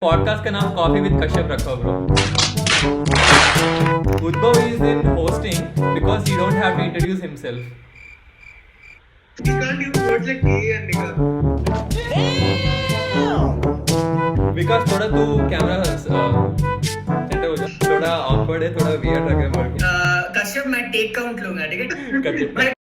Podcast का नाम coffee with Kashyap रखो bro. Udbhav is in hosting because he don't have to introduce himself. You can't use words like gay and nigga. विकास थोड़ा तू camera centre हो जा. थोड़ा awkward है, थोड़ा weird लग रहा है. कश्यप मैं टेक काउंट लूंगा, ठीक है? Kashyap.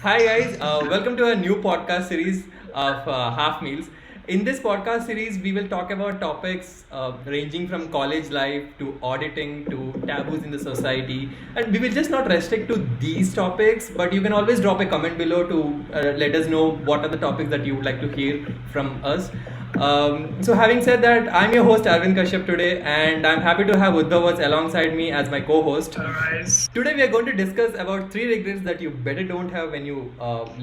Hi guys, welcome to a new podcast series of Half Meals. In this podcast series, we will talk about topics ranging from college life to auditing to taboos in the society, and we will just not restrict to these topics, but you can always drop a comment below to let us know what are the topics that you would like to hear from us. So having said that, I'm your host Arvind Kashyap today, and I'm happy to have Udbhav alongside me as my co-host. Alright. Today we are going to discuss about 3 regrets that you better don't have when you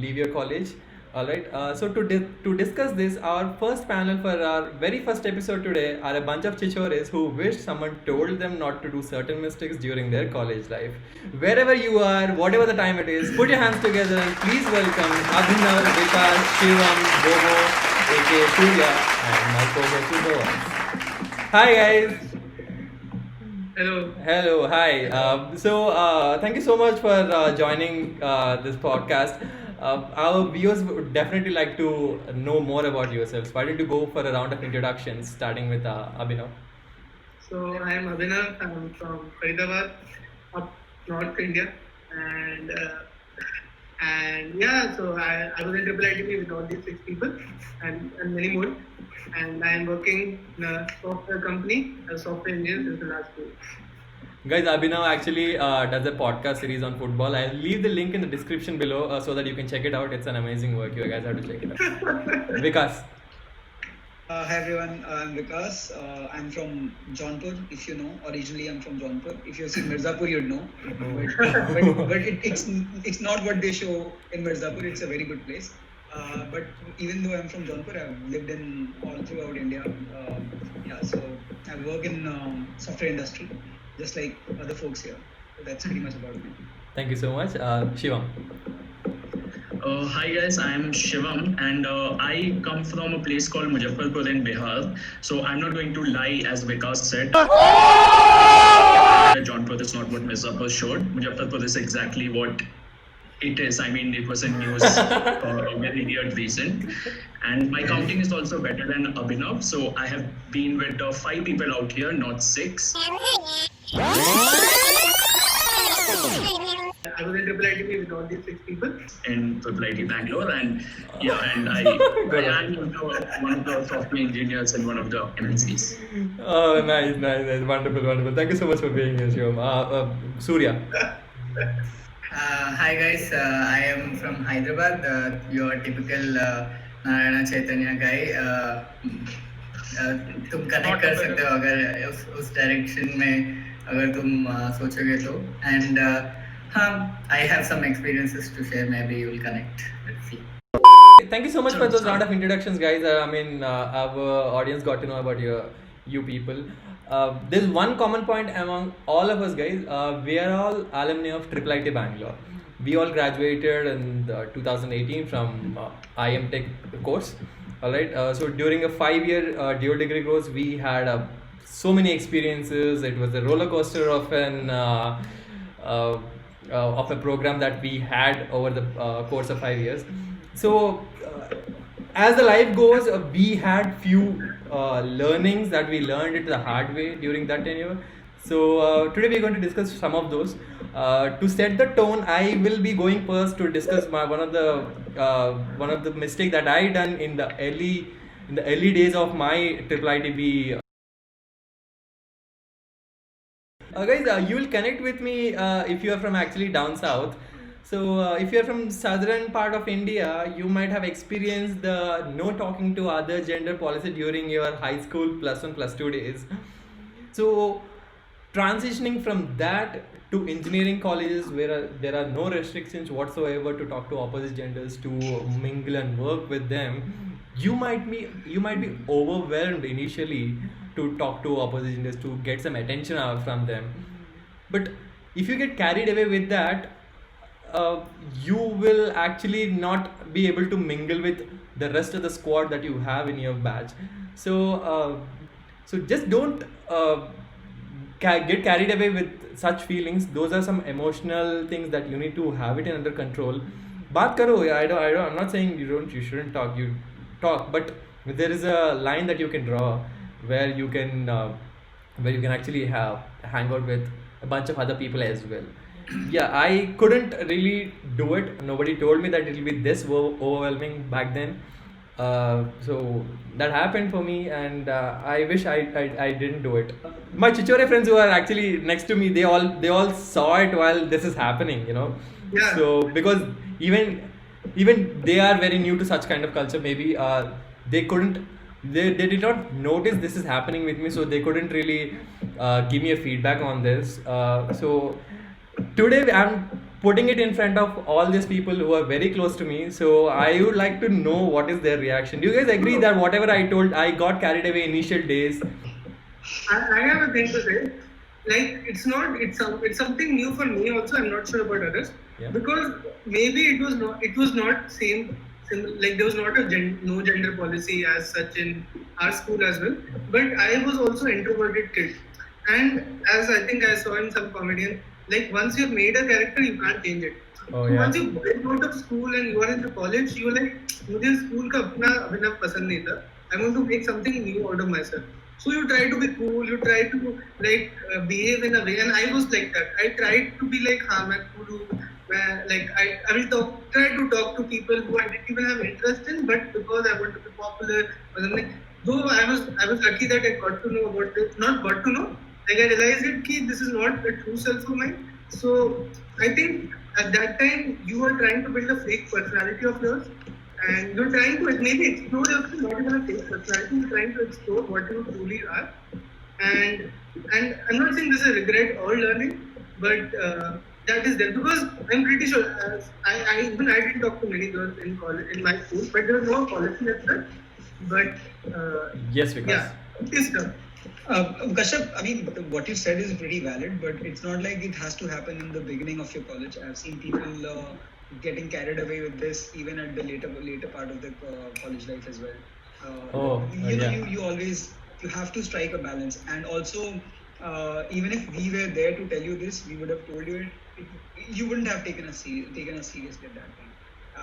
leave your college. Alright, so to discuss this, our first panel for our very first episode today are a bunch of chichores who wish someone told them not to do certain mistakes during their college life. Wherever you are, whatever the time it is, put your hands together. Please welcome Abhinav, Vikas, Shivam, Bobo, aka Surya, and my co-host Udbhav. Hi guys. Hello. Hi. Thank you so much for joining this podcast. Our viewers would definitely like to know more about yourselves. Why don't you go for a round of introductions, starting with Abhinav? So I am Abhinav. I'm from Faridabad, up North India, and yeah. So I was in Triple ITP with all these 6 people and many more, and I am working in a software company as a software engineer since the last 2 years. Guys, Abhinav actually does a podcast series on football. I'll leave the link in the description below so that you can check it out. It's an amazing work. You guys have to check it out. Vikas. Hi everyone, I'm Vikas. I'm from Jaunpur, if you know. Originally, I'm from Jaunpur. If you've seen Mirzapur, you'd know. But it's not what they show in Mirzapur. It's a very good place. But even though I'm from Jaunpur, I've lived in all throughout India. So I work in software industry, just like other folks here. So that's pretty much about me. Thank you so much. Shivam. Hi guys, I am Shivam and I come from a place called Muzaffarpur in Bihar. So I'm not going to lie as Vikas said. Jaunpur is not what Mirzapur showed. Muzaffarpur is exactly what it is. I mean, it was in news for a very weird reason. And my counting is also better than Abhinav. So I have been with 5 people out here, not 6. I was in Triple ITP with all these 6 people. In Triple IT Bangalore, and I am one of the software engineers in one of the MNCs. Oh, nice. Wonderful. Thank you so much for being here, Shivam. Surya. Hi guys, I am from Hyderabad. Your typical Narayana Chaitanya guy. तुम connect कर सकते हो अगर उस direction में अगर तुम सोचोगे तो एंड हाँ I have some experiences to share. Maybe you will connect. Let's see. Thank you so much for those round of introductions, guys. Our audience got to know about you people. There's one common point among all of us, guys. We are all alumni of Triple IT Bangalore. We all graduated in 2018 from IM Tech course. All right. So during a 5-year dual degree course, we had so many experiences. It was a roller coaster of a program that we had over the course of 5 years. So as the life goes, we had few learnings that we learned it the hard way during that tenure. So today we're going to discuss some of those. To set the tone, I will be going first to discuss one of the mistake that I done in the early days of my Triple ITB. Guys, you will connect with me if you are from actually down south. So if you are from southern part of India, you might have experienced the no talking to other gender policy during your high school +1 +2 days. So transitioning from that to engineering colleges where there are no restrictions whatsoever to talk to opposite genders, to mingle and work with them, you might be overwhelmed initially to talk to opposite genders, to get some attention from them. But if you get carried away with that, you will actually not be able to mingle with the rest of the squad that you have in your batch. So just don't get carried away with such feelings. Those are some emotional things that you need to have it under control. Baat karo. I'm not saying you shouldn't talk. You talk, but there is a line that you can draw where you can actually hang out with a bunch of other people as well. Yeah, I couldn't really do it. Nobody told me that it will be this overwhelming back then. So that happened for me, and I wish I didn't do it. My Chichore friends who are actually next to me, they all saw it while this is happening, Yeah. So because even they are very new to such kind of culture, maybe they couldn't they did not notice this is happening with me, so they couldn't really give me a feedback on this. So today I'm putting it in front of all these people who are very close to me, so I would like to know what is their reaction. Do you guys agree that whatever I told, I got carried away initial days? I have a thing to say. Like it's something new for me also. I'm not sure about others Yeah. because maybe it was not like there was not no gender policy as such in our school as well. But I was also introverted kid, and as I think I saw in some comedian, like once you've made a character, you can't change it. Oh, So yeah. once you get out of school and you are in the college, you are like, मुझे school का अपना अभिनव पसंद नहीं था. I want to make something new out of myself. So you try to be cool, you try to like behave in a way, and I was like that. I tried to be like, हाँ मैं cool हूँ, like I will try to talk to people who I didn't even have interest in, but because I want to be popular, or something. Though I was lucky that I got to know about this, not got to know, like I realized it कि this is not a true self of mine. So I think at that time you are trying to build a fake personality of yours, and you're trying to maybe explore yourself, not even a fake personality. You're trying to explore what you truly are, and I'm not saying this is a regret or learning, but that is there because I'm pretty sure I didn't talk to many girls in college in my school, but there was no policy as such. But Yes, Vikas. yeah, it is tough. Kashyap, I mean, what you said is pretty valid, but it's not like it has to happen in the beginning of your college. I've seen people getting carried away with this even at the later part of the college life as well. You know, yeah. you always you have to strike a balance, and also even if we were there to tell you this, we would have told you it. You wouldn't have taken us seriously at that time.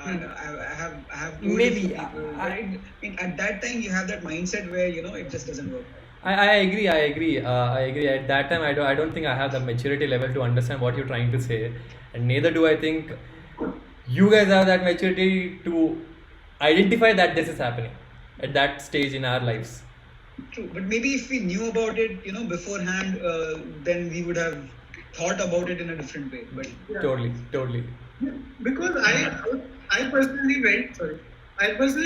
And I have told Maybe, it to people, but I mean, at that time you have that mindset where it just doesn't work. I agree. I agree. At that time, I don't think I have the maturity level to understand what you're trying to say, and neither do I think you guys have that maturity to identify that this is happening at that stage in our lives. True, but maybe if we knew about it, beforehand, then we would have thought about it in a different way. But Yeah. Totally. Because I personally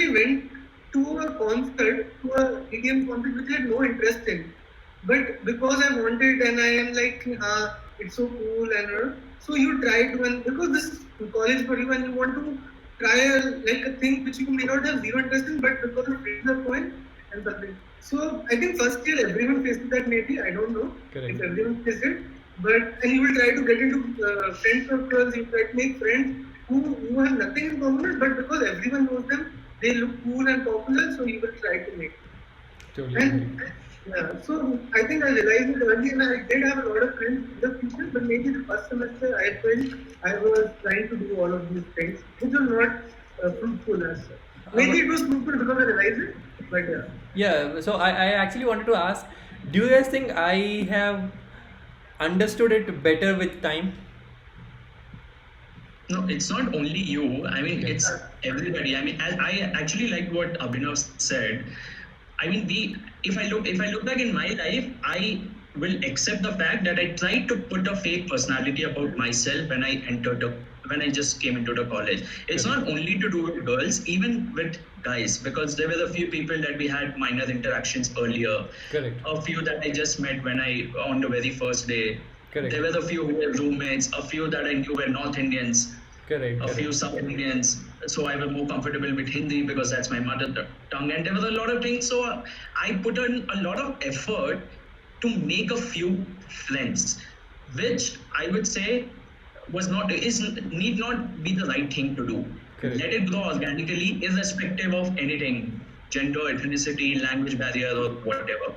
went to a concert, to a EDM concert which I had no interest in. But because I wanted and I am like, it's so cool and so you try to, and because this is college for you and you want to try a thing which you may not have zero interest in, but because of friends are going and something. So I think first year everyone faces that maybe, I don't know Correct. if everyone faces it. And you will try to get into friend circles, you try to make friends who have nothing in common, but because everyone knows them, they look cool and popular, so you will try to make. Totally. And yeah, so I think I realized it early, and I did have a lot of friends in the future, but maybe the first semester I felt I was trying to do all of these things, which was not fruitful as such. Maybe it was fruitful because I realized it, but yeah. Yeah. So I actually wanted to ask, do you guys think I have understood it better with time? No, it's not only you. I mean, it's everybody. I mean, I actually like what Abhinav said. I mean, if I look back in my life, I will accept the fact that I tried to put a fake personality about myself when I just came into the college. It's not only to do with girls, even with guys, because there were a few people that we had minor interactions earlier. Correct. A few that I just met on the very first day. Correct. There were a few who were roommates, a few that I knew were North Indians, Correct. a few South Indians. So I was more comfortable with Hindi because that's my mother tongue. And there was a lot of things. So I put in a lot of effort to make a few friends, which I would say need not be the right thing to do. Correct. let it grow organically, irrespective of anything, gender, ethnicity, language barrier, or whatever.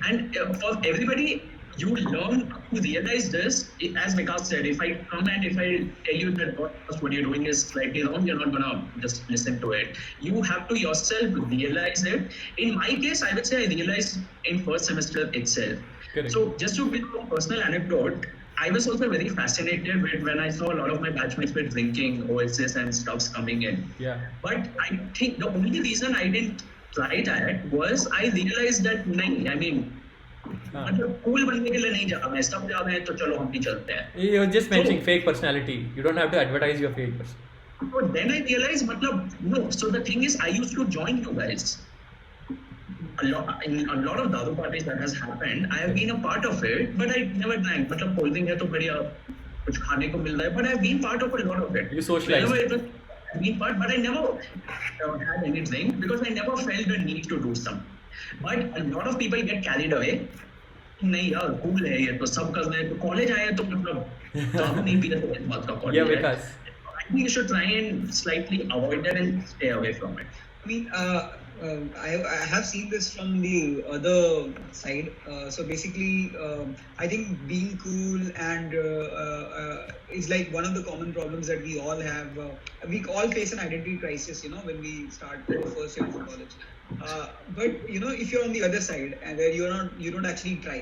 And for everybody, you learn to realize this. As Vikas said, if I come and if I tell you that what you're doing is slightly wrong, you're not gonna just listen to it. You have to yourself realize it. In my case, I would say I realized in first semester itself. Correct. So just to give a personal anecdote, I was also very fascinated with when I saw a lot of my batchmates were drinking Oasis and stuffs coming in. Yeah. But I think the only reason I didn't try that was I realized that nahi, I mean, मतलब cool बनने के लिए नहीं जा रहा मैं, सब जा रहे हैं तो चलो हम भी चलते हैं. You're just mentioning fake personality. You don't have to advertise your fake person. So then I realized, मतलब no. So the thing is, I used to join you guys. In a lot of दारू parties that has happened, I have been a part of it, but I never drank. मतलब cold drink है तो बढ़िया कुछ खाने को मिल रहा है, but I've been part of a lot of it. You socialized. Whenever it was, I've been part, but I never had any drink because I never felt the need to do some. But a lot of people get carried away. नहीं यार cool है ये तो सब कर रहे हैं, तो कॉलेज आए तो मतलब दारू नहीं पी रहे तो इस बात का कॉलेज Yeah, है. Vikas. I think you should try and slightly avoid that and stay away from it. I mean, I have seen this from the other side. So basically, I think being cool and is like one of the common problems that we all have. We all face an identity crisis, you know, when we start the first year of college. But you know, if you're on the other side and where you don't actually try,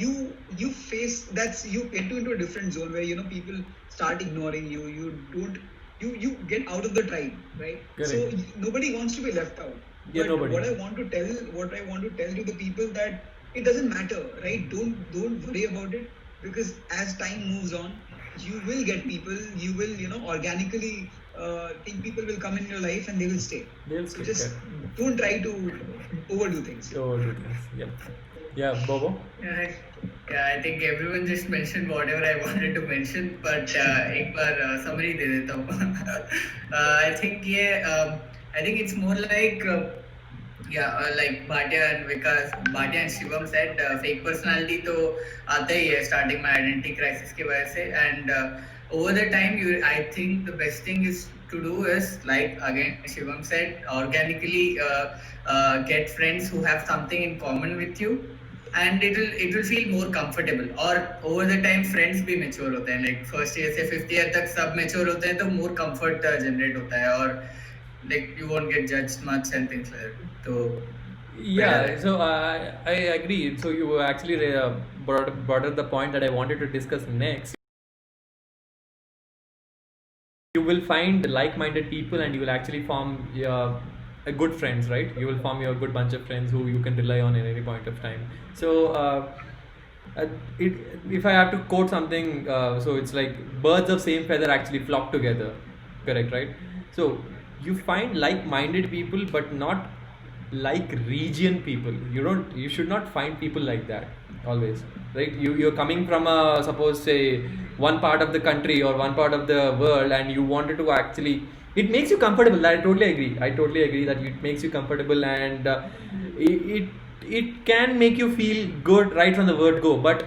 you face you enter into a different zone where you know people start ignoring you. You get out of the tribe, right? Correct. So nobody wants to be left out. Yeah, But nobody. what I want to tell to the people that it doesn't matter, right? Don't worry about it, because as time moves on, you will get people. You will, you know, organically think people will come in your life and they will stay. They'll So stay, just correct. don't try to overdo things. Oh, goodness. Yep. Yeah, Bobo. Yeah, I think everyone just mentioned whatever I wanted to mention, but एक बार summary दे देता हूँ. I think it's more like like Bhatia and Vikas, Bhatia and Shivam said, fake personality तो आता ही है starting में identity crisis की वजह से, and over the time I think the best thing is to do is, like again Shivam said, organically get friends who have something in common with you. And it will feel more comfortable. Or over the time friends भी mature होते हैं, like first year से fifth year तक सब mature होते हैं तो more comfort generate होता है, और like you won't get judged much and things like that. So Yeah, so I agree. So you actually brought up the point that I wanted to discuss next. You will find like-minded people and you will actually form a good friends, right? You will form your good bunch of friends who you can rely on at any point of time. So if I have to quote something, so it's like birds of same feather actually flock together, correct, right? So you find like-minded people but not like region people. You should not find people like that always, right? You're coming from a, suppose say, one part of the country or one part of the world, and you wanted to actually, it makes you comfortable. I totally agree that it makes you comfortable, and it can make you feel good right from the word go. But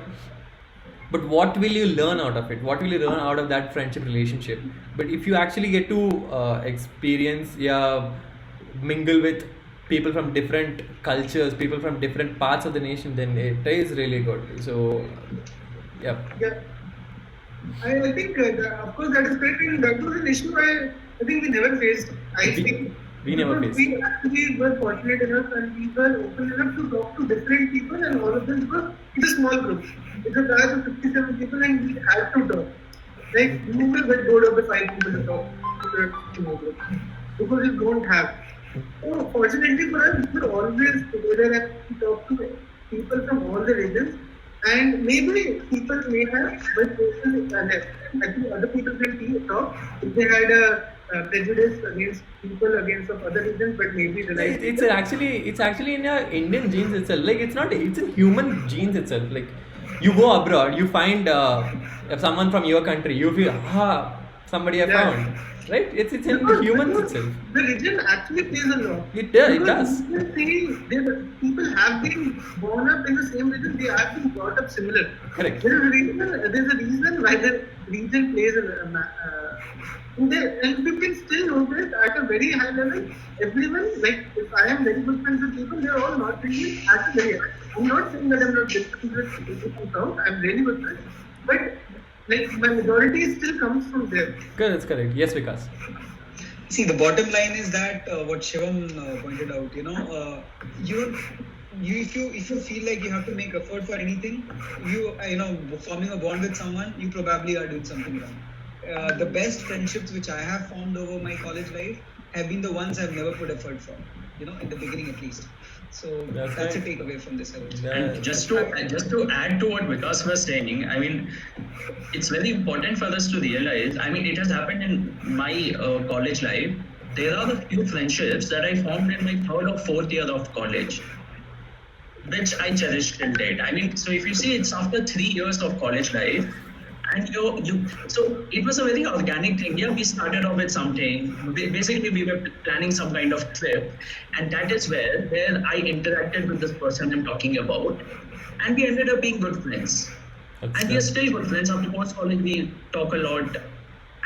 what will you learn out of it? What will you learn out of that friendship relationship? But if you actually get to experience, mingle with people from different cultures, people from different parts of the nation, then it is really good. So yeah. I think, of course, that is correct. And that was an issue I think we never faced. We never faced. We actually were fortunate enough and we were open enough to talk to different people, and all of them, because it's a small group. It's a class of 57 people and we had to talk. Like, you will get bored of the 5 people to talk to a small group, because you don't have. So fortunately for us, we were always together and we talk to people from all the regions. And maybe people may have, but I think other people can talk if they had a prejudice against people against of other regions, but maybe It's actually in your Indian genes itself. Like it's in human genes itself. Like you go abroad, you find someone from your country, you feel somebody I found. Right? It's in the humans itself. The region actually plays a lot. It does. People have been born up in the same region. They have been brought up similar. Correct. There's a reason why the region plays a and you can still notice at a very high level, everyone, like if I am very good friends with people, they're all not really at a very high. I'm not saying that I'm not good friends with people from South, I'm really good friends. But like my majority still comes from there. Good, that's correct. Yes, Vikas. See, the bottom line is that what Shivam pointed out, if you feel like you have to make effort for anything, forming a bond with someone, you probably are doing something wrong. The best friendships which I have formed over my college life have been the ones I've never put effort for, in the beginning at least. So that's a takeaway from this. And just to add to what Vikas was saying, I mean, it's very important for us to realize. I mean, it has happened in my college life. There are a few friendships that I formed in my 3rd or 4th year of college, which I cherish till date. I mean, so if you see, it's after 3 years of college life, and so it was a very organic thing. Yeah, we started off with something. Basically, we were planning some kind of trip, and that is where I interacted with this person I'm talking about, and we ended up being good friends. And we are still good friends. After post college, we talk a lot,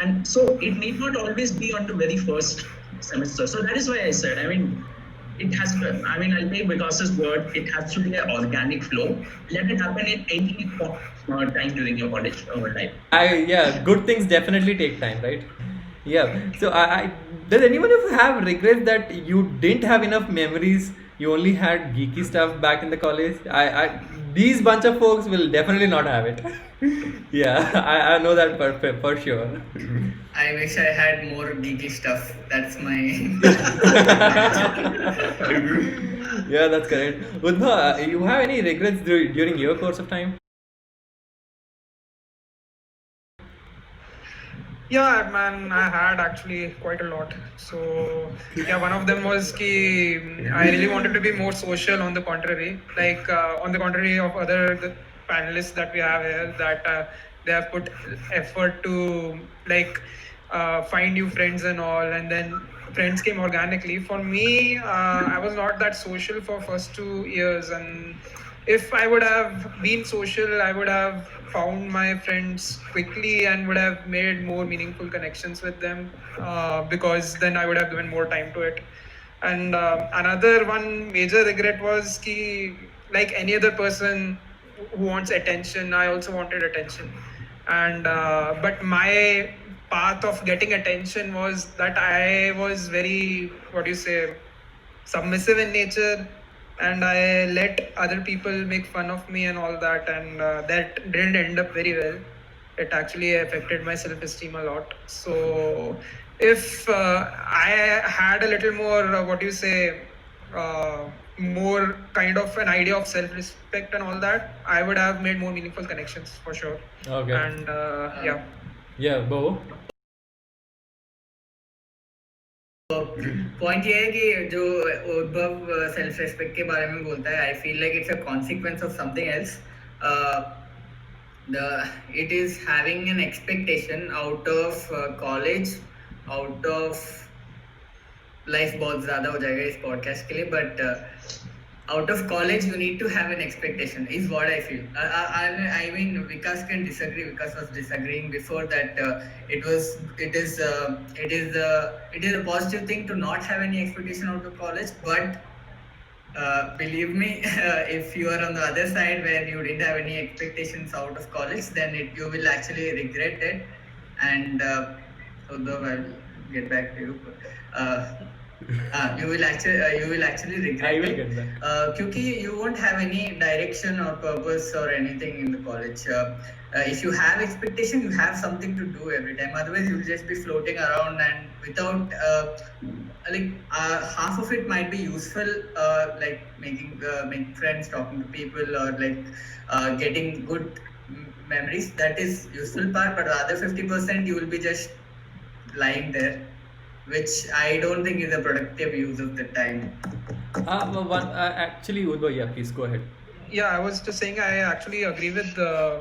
and so it need not always be on the very first semester. So that is why I said, I mean, it has to, I mean, I'll take Vikas's word, it has to be an organic flow. Let it happen in any time during your college life. Good things definitely take time, right? Yeah. So does anyone of you have regrets that you didn't have enough memories? You only had geeky stuff back in the college. These bunch of folks will definitely not have it. Yeah, I know that for sure. I wish I had more geeky stuff. That's my. Yeah, that's correct. Udbha, you have any regrets during your course of time? Yeah, man, I had actually quite a lot. So, yeah, one of them was ki I really wanted to be more social on the contrary. Like, on the contrary of other panelists that we have here, that they have put effort to, like, find new friends and all, and then friends came organically. For me, I was not that social for first 2 years, and if I would have been social, I would have found my friends quickly and would have made more meaningful connections with them, because then I would have given more time to it. And another one major regret was ki, like any other person who wants attention, I also wanted attention. And but my path of getting attention was that I was very, submissive in nature, and I let other people make fun of me and all that, and that didn't end up very well. It actually affected my self-esteem a lot. So if I had a little more, more kind of an idea of self-respect and all that, I would have made more meaningful connections for sure. Okay. And yeah. Yeah, Bo. Point ये है कि जो उद्भव self respect के बारे में बोलता है, I feel like it's a consequence of something else. It is having an expectation out of college, out of life. बहुत ज़्यादा हो जाएगा इस पॉडकास्ट के लिए, but out of college you need to have an expectation is what I feel. I mean, Vikas can disagree. Vikas was disagreeing before that. It is a positive thing to not have any expectation out of college, but believe me, if you are on the other side where you didn't have any expectations out of college, then you will actually regret it. And although I'll get back to you. You will actually regret it, क्योंकि you won't have any direction or purpose or anything in the college. If you have expectation, you have something to do every time. Otherwise, you'll just be floating around and without half of it might be useful, like making friends, talking to people, or like getting good memories. That is useful part, but the other 50% you will be just lying there, which I don't think is a productive use of the time. Actually, Udbha, yeah, please go ahead. Yeah, I was just saying I actually agree with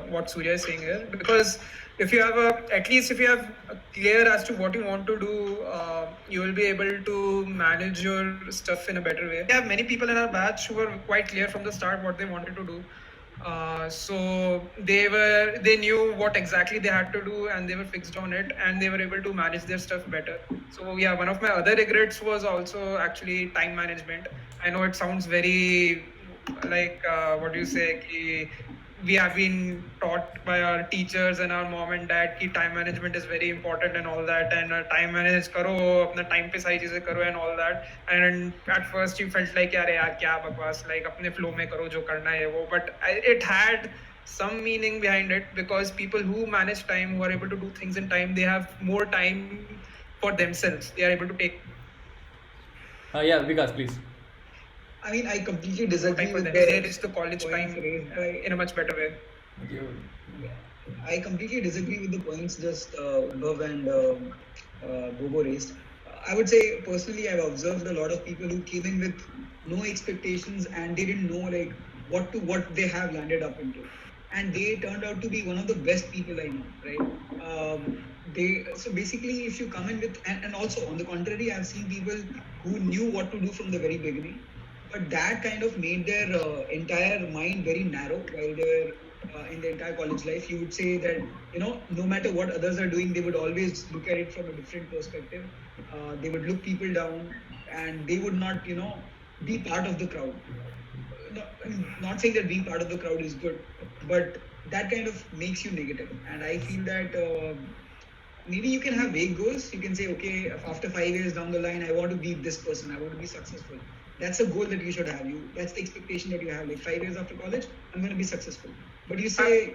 what Surya is saying here, because if you have at least if you have clear as to what you want to do, you will be able to manage your stuff in a better way. We have many people in our batch who were quite clear from the start what they wanted to do, So they knew what exactly they had to do, and they were fixed on it, and they were able to manage their stuff better. So yeah, one of my other regrets was also actually time management. I know it sounds very like what do you say? We have been taught by our teachers and our mom and dad कि time management is very important and all that, and time manage करो, अपना time पे सारी चीजें करो and all that. And at first you felt like यार यार क्या बकवास, like अपने flow में करो जो करना है वो, but it had some meaning behind it, because people who manage time, who are able to do things in time, they have more time for themselves. They are able to take Yeah, Vikas, please. I mean, I completely more disagree time for with them. the They reach the college points time raised by. in a much better way. I completely disagree with the points just Bhav and Bobo raised. I would say personally, I've observed a lot of people who came in with no expectations and they didn't know like what they have landed up into, and they turned out to be one of the best people I know. Right? So basically, if you come in with and also on the contrary, I've seen people who knew what to do from the very beginning, but that kind of made their entire mind very narrow while they were in the entire college life. You would say that no matter what others are doing, they would always look at it from a different perspective. They would look people down, and they would not be part of the crowd. No, I mean, not saying that being part of the crowd is good, but that kind of makes you negative. And I feel that maybe you can have vague goals. You can say, okay, after 5 years down the line, I want to be this person. I want to be successful. That's a goal that you should have. That's the expectation that you have. Like 5 years after college, I'm going to be successful. But you say,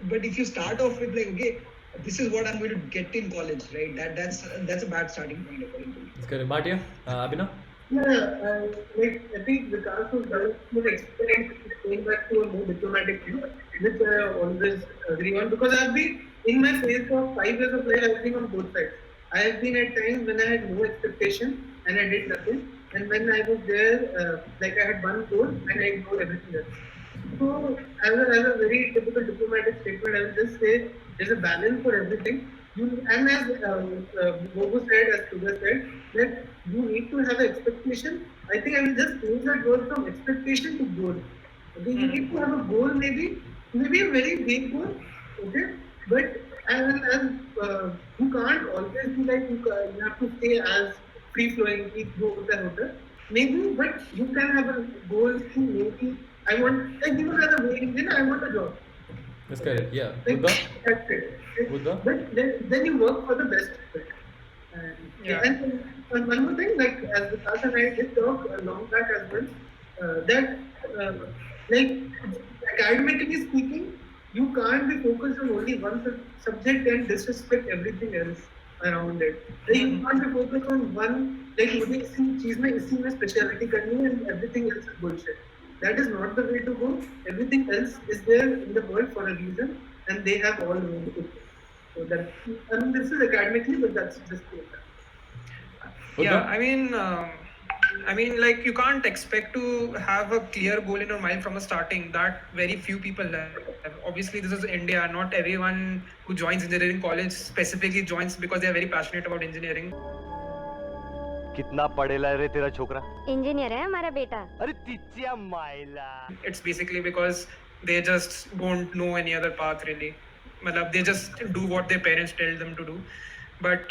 but if you start off with like, okay, this is what I'm going to get in college, right? That's a bad starting point according to me. That's correct. Bhatia, Abhinav? Yeah, like I think Vikas was very good experience going back to a more diplomatic view, which I always agree on, because I've been in my phase of 5 years of life. I've been on both sides. I have been at times when I had no expectation and I did nothing, and when I was there, like I had one goal and I ignored everything else. So, as a very typical diplomatic statement, I will just say there's a balance for everything. And as Bobo said, as Sugar said, that you need to have an expectation. I think I will just change that word from expectation to goal. Okay, you need to have a goal, maybe a very big goal. Okay, but as you can't always be like you have to stay as free flowing, keep go. Maybe, but you can have a goal to maybe I want, like even as a way engineer, I want a job. That's correct. Yeah. Like, Buddha? that's it. Buddha? But then you work for the best of it. Yeah. And one more thing, like as Vikas and I did talk a long back as well, that like academically speaking, you can't be focused on only one subject and disrespect everything else around it. Like, you can't be focused on one, like मुझे इसी में specialty करनी है and everything else is bullshit. That is not the way to go. Everything else is there in the world for a reason, and they have all room to go. So that, I mean, this is academically, but that's just it. Yeah, I mean, like you can't expect to have a clear goal in your mind from the starting. That very few people have. Obviously, this is India. Not everyone who joins engineering college specifically joins because they are very passionate about engineering. कितना पढ़ेला रे तेरा छोकरा? Engineer है हमारा बेटा. अरे तिच्चिया माइला. It's basically because they just don't know any other path really. Matlab, they just do what their parents tell them to do. But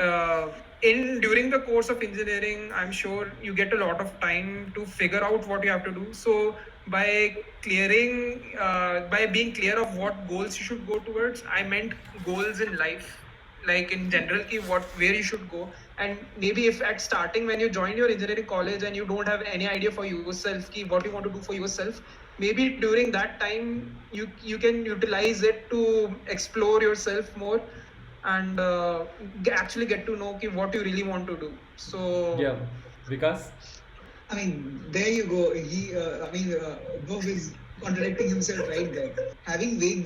during the course of engineering, I'm sure you get a lot of time to figure out what you have to do. So by being clear of what goals you should go towards, I meant goals in life, like in general, where you should go. And maybe if at starting when you join your engineering college and you don't have any idea for yourself, what you want to do for yourself, maybe during that time you can utilize it to explore yourself more and actually get to know what you really want to do. So yeah, Vikas? I mean, there you go. Bob is contradicting himself right there. Having a vague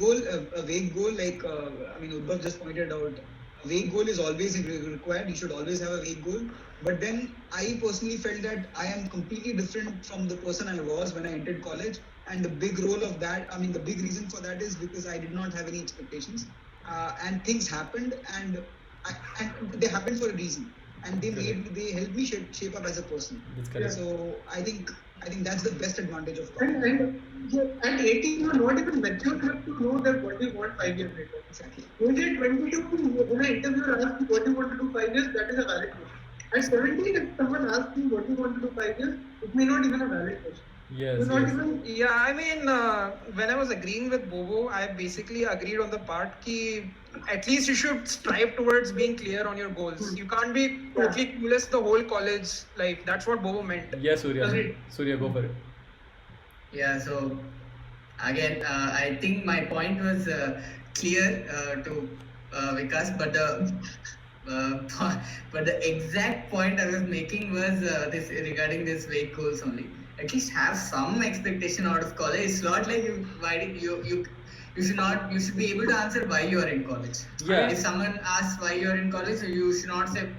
goal, like Udbhav just pointed out, a vague goal is always required. You should always have a vague goal. But then I personally felt that I am completely different from the person I was when I entered college. And the big role of that, the big reason for that is because I did not have any expectations. And things happened, and they happened for a reason. And they helped me shape up as a person. That's correct. So I think I think that's the best advantage of And, college. and yeah, at 18, you're not even mature enough to know that what you want 5 years later. Exactly. Maybe at 22, when an interviewer asks you what you want to do 5 years, that is a valid question. At 17, if someone asks you what you want to do 5 years, it may not even a valid question. Yes, You're not yes. even Yeah, I mean, when I was agreeing with Bobo, I basically agreed on the part ki at least you should strive towards being clear on your goals. You can't be totally clueless the whole college life. That's what Bobo meant. Yes, Surya. Agreed. Surya, go for it. Yeah, so again, I think my point was clear to Vikas, but but the exact point I was making was this regarding this vague goals only. At least have some expectation out of college. It's not like you should not, you should be able to answer why you are in college. Yeah. If someone asks why you are in college, you should not say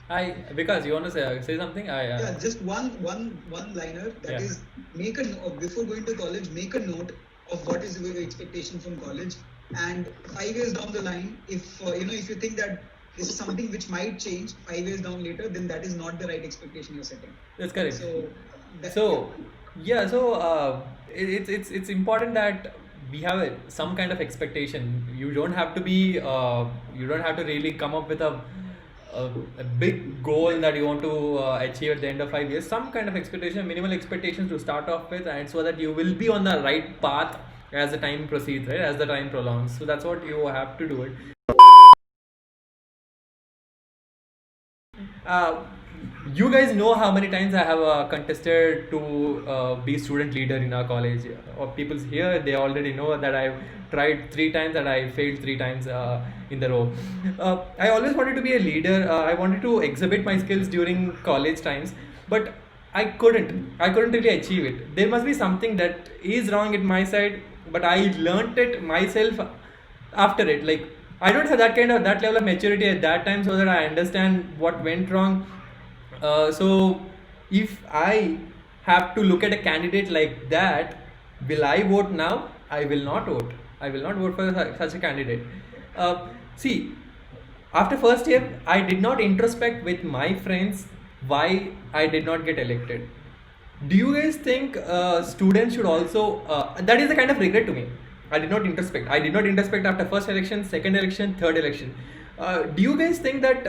Vikas, you want to say something? Yeah, just one liner that Yeah. is make a before going to college, make a note of what is your expectation from college, and 5 years down the line, if if you think that this is something which might change 5 years down later, then that is not the right expectation you're setting. That's correct. So, So yeah, so it's important that we have some kind of expectation. You don't have to be you don't have to really come up with a big goal that you want to achieve at the end of 5 years. Some kind of expectation, minimal expectations to start off with, and so that you will be on the right path as the time proceeds, right? As the time prolongs. So that's what you have to do it. You guys know how many times I have contested to be student leader in our college. Or people here, they already know that I've tried 3 times and I failed 3 times in the row. I always wanted to be a leader. I wanted to exhibit my skills during college times, but I couldn't. I couldn't really achieve it. There must be something that is wrong at my side, but I learnt it myself after it. Like, I don't have that level of maturity at that time, so that I understand what went wrong. So if I have to look at a candidate like that, will I vote now? I will not vote. I will not vote for such a candidate. See, after first year, I did not introspect with my friends why I did not get elected. Do you guys think students should also? That is a kind of regret to me. I did not introspect. I did not introspect after first election, second election, third election. Do you guys think that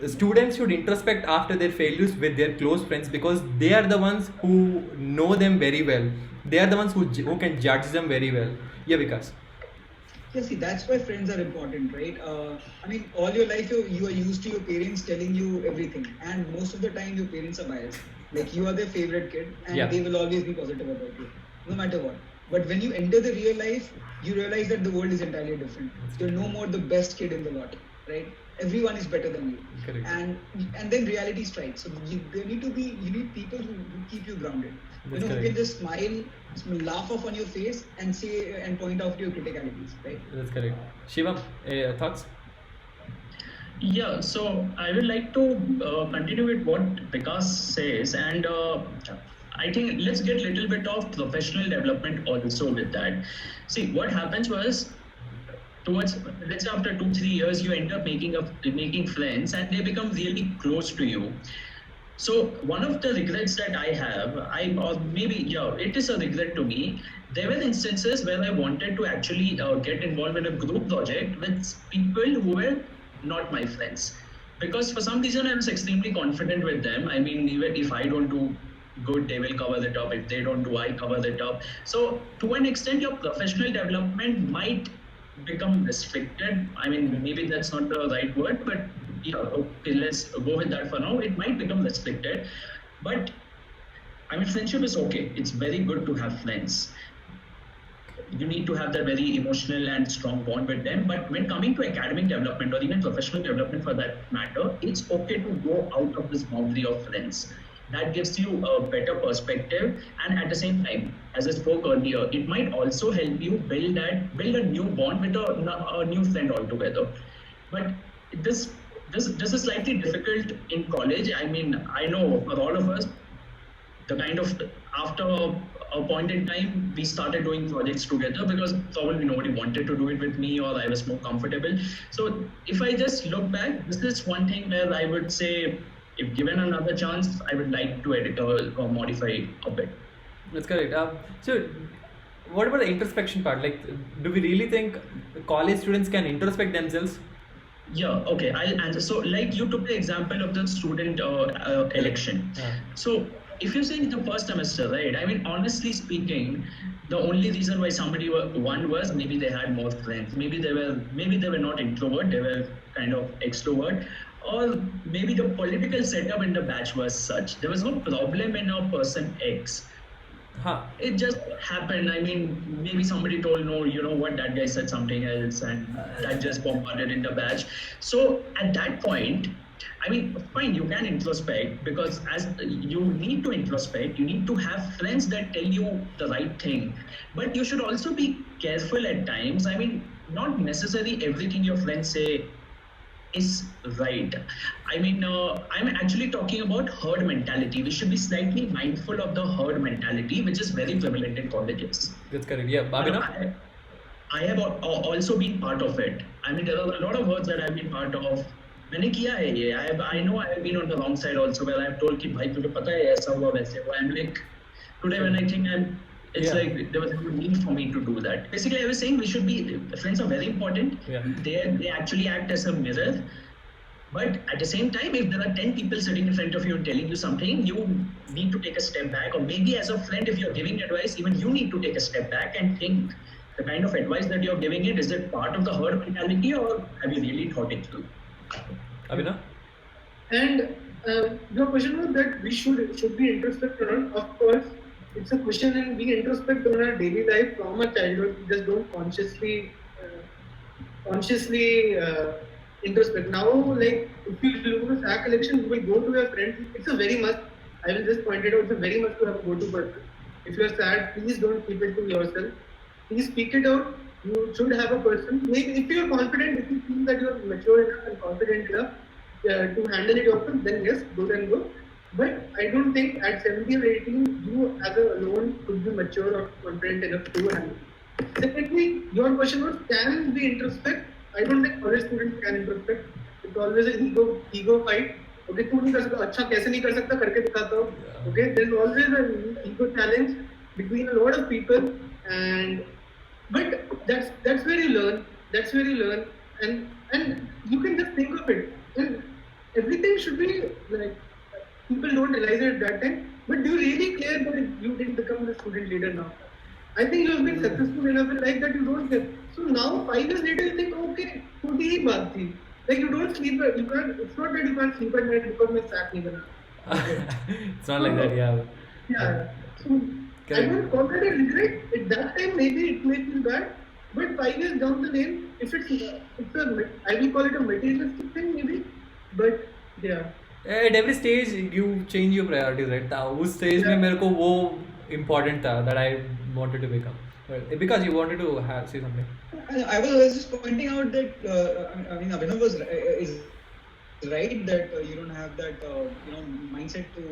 students should introspect after their failures with their close friends, because they are the ones who know them very well? They are the ones who can judge them very well. Yeah, Vikas. yeah, see, that's why friends are important, right? I mean, all your life you are used to your parents telling you everything, and most of the time your parents are biased. Like, you are their favorite kid, and Yeah. they will always be positive about you, no matter what. But when you enter the real life, you realize that the world is entirely different. You're no more the best kid in the lot, right? Everyone is better than you. Correct. And then reality strikes. So you need people who keep you grounded. That's Who correct. can just laugh off on your face and say and point out your criticalities, right? That's correct. Shivam, thoughts? Yeah, so I would like to continue with what Vikas says, and I think let's get a little bit of professional development also with that. See, what happens was, towards, let's say after 2 3 years, you end up making friends, and they become really close to you. So one of the regrets that I have, or maybe yeah, it is a regret to me. There were instances where I wanted to actually get involved in a group project with people who were not my friends, because for some reason I was extremely confident with them. I mean, even if I don't do good, they will cover it up. If they don't do, I cover it up. So to an extent, your professional development might become restricted. I mean, maybe that's not the right word, but yeah, okay, let's go with that for now. It might become restricted, but I mean, friendship is okay. It's very good to have friends. You need to have that very emotional and strong bond with them. But when coming to academic development or even professional development for that matter, it's okay to go out of this boundary of friends. That gives you a better perspective, and at the same time, as I spoke earlier, it might also help you build a new bond with a new friend altogether. But this this is slightly difficult in college. I mean, I know for all of us, the kind of after a point in time we started doing projects together because probably nobody wanted to do it with me, or I was more comfortable. So if I just look back, this is one thing where I would say if given another chance, I would like to edit or modify a bit. That's correct. So, what about the introspection part? Like, do we really think college students can introspect themselves? Yeah, okay, I'll answer. So, like you took the example of the student election. Yeah. So, if you say in the first semester, right? I mean, honestly speaking, the only reason why somebody won was maybe they had more friends. Maybe they were not introvert. They were kind of extrovert, or maybe the political setup in the batch was such. There was no problem in a person X. Huh. It just happened. I mean, maybe somebody told, no, you know what, that guy said something else, and that just bombarded in the batch. So at that point, I mean, fine, you can introspect, because as you need to introspect, you need to have friends that tell you the right thing. But you should also be careful at times. I mean, not necessarily everything your friends say is right. I mean, I'm actually talking about herd mentality. We should be slightly mindful of the herd mentality, which is very prevalent in colleges. That's correct. Yeah, Abhinav? I have also been part of it. I mean, there are a lot of words that I've been part of. मैंने किया है ये. I know I have been on the wrong side also, where I've told कि भाई तुझे पता है ऐसा हुआ वैसे हुआ. I'm like, today when I think it's Yeah. like there was no need for me to do that. Basically, I was saying we should be, friends are very important. Yeah. They actually act as a mirror. But at the same time, if there are 10 people sitting in front of you and telling you something, you need to take a step back. Or maybe as a friend, if you're giving advice, even you need to take a step back and think the kind of advice that you're giving it, is it part of the herd mentality, or have you really thought it through? Abhinav? And your question was that we should be introspect or not. Of course, it's a question, and we introspect on our daily life from our childhood. We just don't consciously introspect. Now, like if you do a SAC collection, you will go to your friends. It's a very must. I will just point it out. It's a very must to have a go-to person. If you are sad, please don't keep it to yourself. Please speak it out. You should have a person. Maybe if you are confident, if you feel that you are mature enough and confident enough to handle it yourself, then yes, good and go. But I don't think at 17 or 18 you as a alone could be mature or confident enough to handle it. Secondly, your question was, can we introspect? I don't think college students can introspect. It's always an ego fight. Okay, तू नहीं कर सकता, अच्छा कैसे नहीं कर सकता, करके दिखाता हूँ. Okay, there's always an ego challenge between a lot of people, but that's where you learn. That's where you learn, and you can just think of it. And everything should be like, people don't realize it at that time. But do you really care that you didn't become the student leader now? I think you have been successful enough in life that you don't care. So now 5 years later you think, okay, छोटी ही बात थी. Like you don't sleep. You can't. It's not that you can't sleep at night because मैं sack नहीं बना. It's not like that, yeah. Yeah. So I don't call that a regret. At that time, maybe it may feel bad, but 5 years down the lane, if I will call it a materialistic thing, maybe. But yeah. At every stage, you change your priorities, right? Now, उस stage में मेरे को वो important था that I wanted to become. Because you wanted to say something. I was just pointing out that I mean Abhinav is right that you don't have that mindset to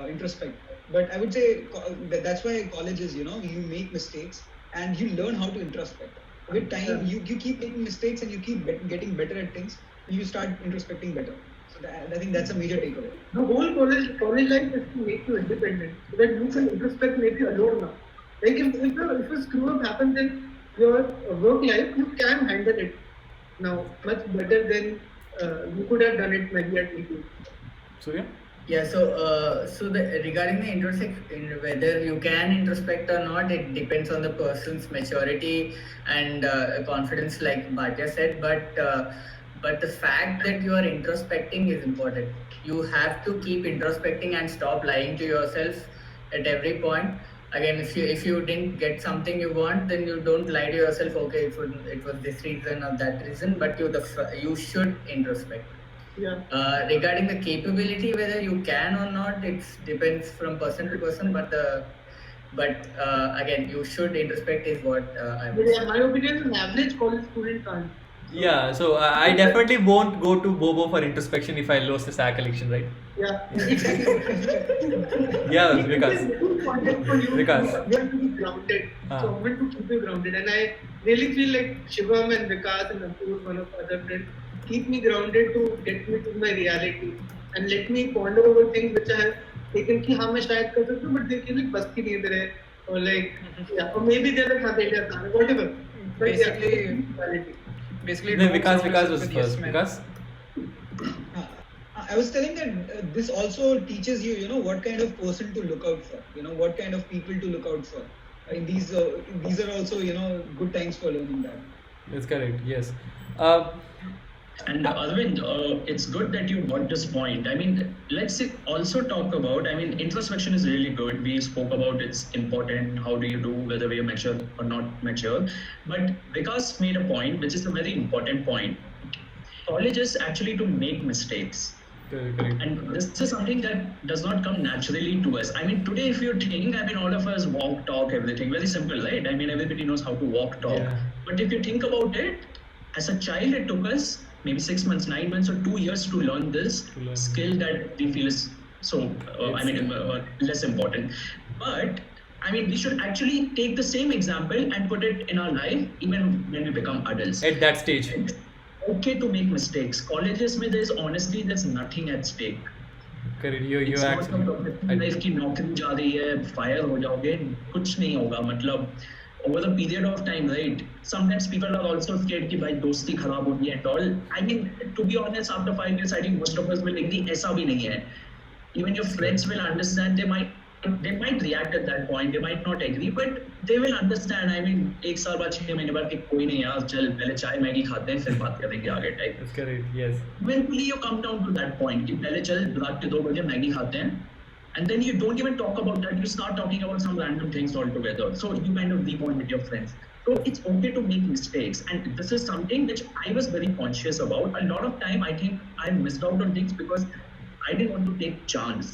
introspect. But I would say that's why college is, you make mistakes and you learn how to introspect. With time, you keep making mistakes and you keep getting better at things. You start introspecting better. So I think that's a major takeaway. The whole college life is to make you independent, so that you can introspect maybe alone now. Like if a screw up happens in your work life, you can handle it now much better than you could have done it maybe at 18. Surya? Yeah, regarding the introspect, whether you can introspect or not, it depends on the person's maturity and confidence, like Bhatia said. But the fact that you are introspecting is important. You have to keep introspecting and stop lying to yourself at every point. Again, if you didn't get something you want, then you don't lie to yourself. Okay, it was this reason or that reason, but you should introspect. Yeah. Regarding the capability, whether you can or not, it depends from person to person. But again, you should introspect is what I would say. In my opinion, an average college student can't. Yeah, so I definitely won't go to Bobo for introspection if I lose the SAC election, right? Yeah. Yeah, because You have to be grounded. So I want to keep you grounded, and I really feel like Shivam and Vikas and Apur, one of other friends, keep me grounded to get me to my reality. and let me ponder over things which I have taken कि हाँ मैं शायद कर सकता हूँ, but they feel like बस की नहीं दे रहे, or like yeah, or maybe they're like हाँ बेटा खाना whatever. But yeah, Basically- Basically, No, dogs Vikas always was with yes first. men. Vikas? I was telling that this also teaches you, you know, what kind of person to look out for, you know, what kind of people to look out for. I mean, these are also, you know, good times for learning that. That's correct. Yes. And Arvind, it's good that you got this point. I mean, let's also talk about, I mean, introspection is really good. We spoke about it's important. How do you do, whether we are mature or not mature? But Vikas made a point, which is a very important point. College is actually to make mistakes. Correct. And this is something that does not come naturally to us. I mean, today, if you think, I mean, all of us walk, talk, everything, very simple, right? I mean, everybody knows how to walk, talk. Yeah. But if you think about it, as a child, it took us maybe 6 months, 9 months, or 2 years to learn this skill that we feel is so, less important. But I mean, we should actually take the same example and put it in our life, even when we become adults. At that stage. It's okay to make mistakes. Colleges में there's honestly there's nothing at stake. Correct. You It's not actually. a professional life की नौकरी जा रही है, fire हो जाओगे, कुछ नहीं होगा. मतलब over the period of time, right? Sometimes people are also scared कि भाई दोस्ती खराब होगी and all. I mean, to be honest, after 5 years, I think most of us will agree ऐसा भी नहीं है. Even your friends will understand. They might react at that point. They might not agree, but they will understand. I mean, एक साल बाद 6 महीने बाद कि कोई नहीं यार, चल पहले चाय मैगी खाते हैं, फिर बात करेंगे आगे type. That's correct. Yes. Eventually, you come down to that point कि पहले चल रात के 2 बजे मैगी खाते हैं, and then you don't even talk about that. You start talking about some random things altogether. So you kind of rebond with your friends. So it's okay to make mistakes, and this is something which I was very conscious about. A lot of time, I think I missed out on things because I didn't want to take chance.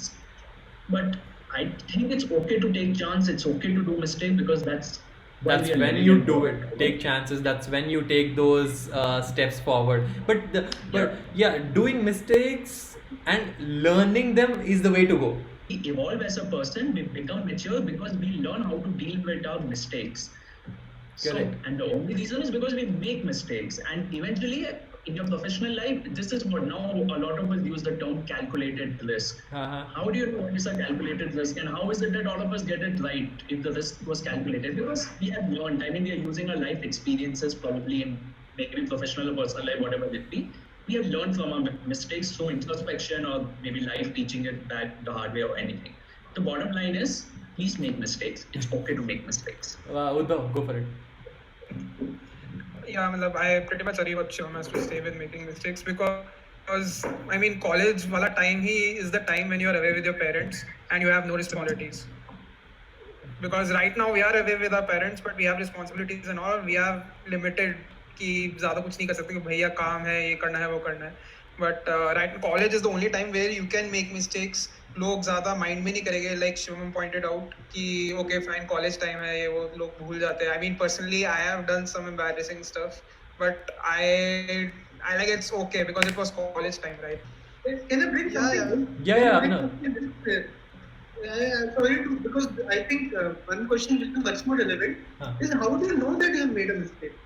But I think it's okay to take chance. It's okay to do mistake because that's That's we are when living you in do the it. world. Take chances. That's when you take those steps forward. But yeah, doing mistakes and learning them is the way to go. We evolve as a person, we become mature because we learn how to deal with our mistakes. Correct. And the only reason is because we make mistakes, and eventually in your professional life, this is what now a lot of us use the term calculated risk. Uh-huh. How do you know what is a calculated risk, and how is it that all of us get it right if the risk was calculated? Because we have learned, I mean, we are using our life experiences probably in maybe professional or personal life, whatever it be. We have learned from our mistakes through introspection or maybe life teaching it back the hard way or anything. The bottom line is, please make mistakes. It's okay to make mistakes. Uddhav, go for it. Yeah, मतलब I pretty much agree what Shivam has to say with making mistakes because I mean college wala time he is the time when you are away with your parents and you have no responsibilities. Because right now we are away with our parents but we have responsibilities and all. We have limited कि ज़्यादा कुछ नहीं कर सकते कि भैया काम है, ये करना है, वो करना है. But right now college is the only time where you can make mistakes. लोग ज़्यादा माइंड में नहीं करेंगे, लाइक शिवम पॉइंटेड आउट कि ओके फाइन कॉलेज टाइम है, ये वो लोग भूल जाते हैं. I mean personally I have done some embarrassing stuff but I like it's okay because it was college time, right? Can I bring something? Yeah, Abhinav. Sorry to, because I think one question will be much more relevant is how do you know that you have made a mistake?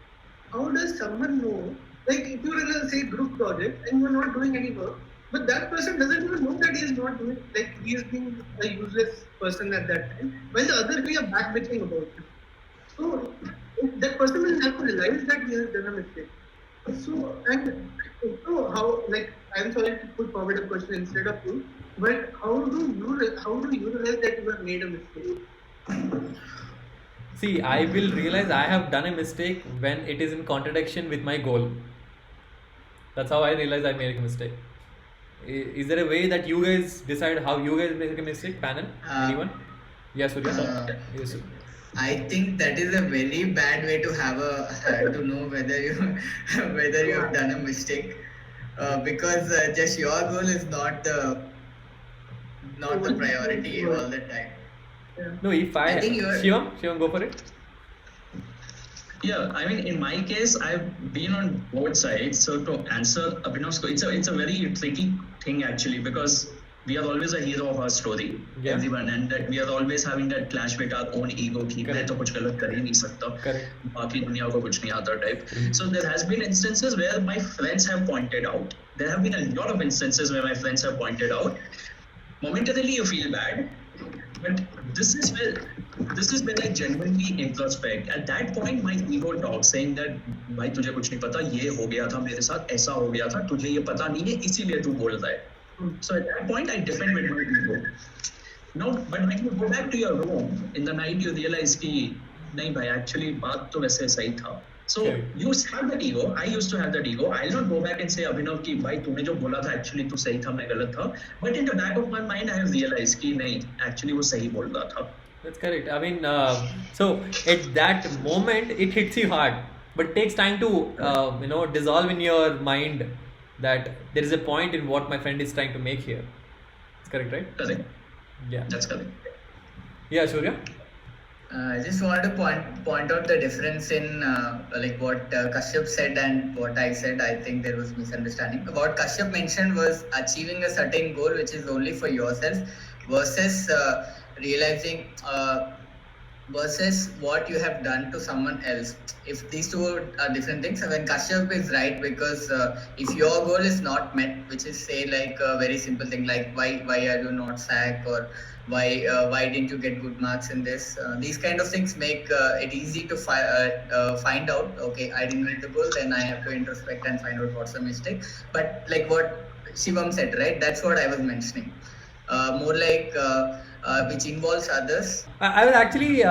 How does someone know? Like if you're in a say group project and you're not doing any work, but that person doesn't even know that he is not doing, like he is being a useless person at that time, while the other three are back bitching about it. So that person will never realize that he has done a mistake. So how, like, I'm sorry to put forward a question instead of you, but how do you realize that you have made a mistake? See, I will realize I have done a mistake when it is in contradiction with my goal. That's how I realize I made a mistake. Is there a way that you guys decide how you guys make a mistake? Panel? Anyone? Yes, Surya. Yes, sir. I think that is a very bad way to have to know whether you have done a mistake, because just your goal is not the priority all the time. No, if I think you are- Shivam, go for it. Yeah, I mean, in my case, I've been on both sides. So to answer Abhinav's question, it's a very tricky thing actually, because we are always a hero of our story, Yeah. everyone, and that we are always having that clash with our own ego कि मैं Correct. तो कुछ गलत कर ही नहीं सकता, Correct. बाकी दुनिया को कुछ नहीं आता type. So there has been instances where my friends have pointed out. There have been a lot of instances where my friends have pointed out. Momentarily you feel bad, but this is where I genuinely introspect. At that point, my ego talks, saying that भाई तुझे कुछ नहीं पता, ये हो गया था मेरे साथ, ऐसा हो गया था, तुझे ये पता नहीं है, इसीलिए तू बोल रहा है. So at that point, I defend with my ego. Now, but when you go back to your room in the night, you realize कि नहीं भाई, actually बात तो वैसे सही था. So Okay. you have that ego. I used to have that ego. I'll not go back and say Abhinav कि भाई तूने जो बोला था actually तू सही था, मैं गलत था. But in the back of my mind, I have realized कि नहीं, actually वो सही बोल रहा था. That's correct. I mean, so at that moment it hits you hard, but takes time to dissolve in your mind that there is a point in what my friend is trying to make here. That's correct, right? Correct. Yeah. That's correct. Yeah, Surya. I just wanted to point out the difference in like what Kashyap said and what I said. I think there was misunderstanding. What Kashyap mentioned was achieving a certain goal which is only for yourself versus realizing versus what you have done to someone else. If these two are different things, when Kashyap is right, because if your goal is not met, which is say like a very simple thing like why are you not sacked, or why didn't you get good marks in this, these kind of things make it easy to find out, okay, I didn't meet the goal, then I have to introspect and find out what's the mistake. But like what Shivam said, right, that's what I was mentioning, more like which involves others. I was actually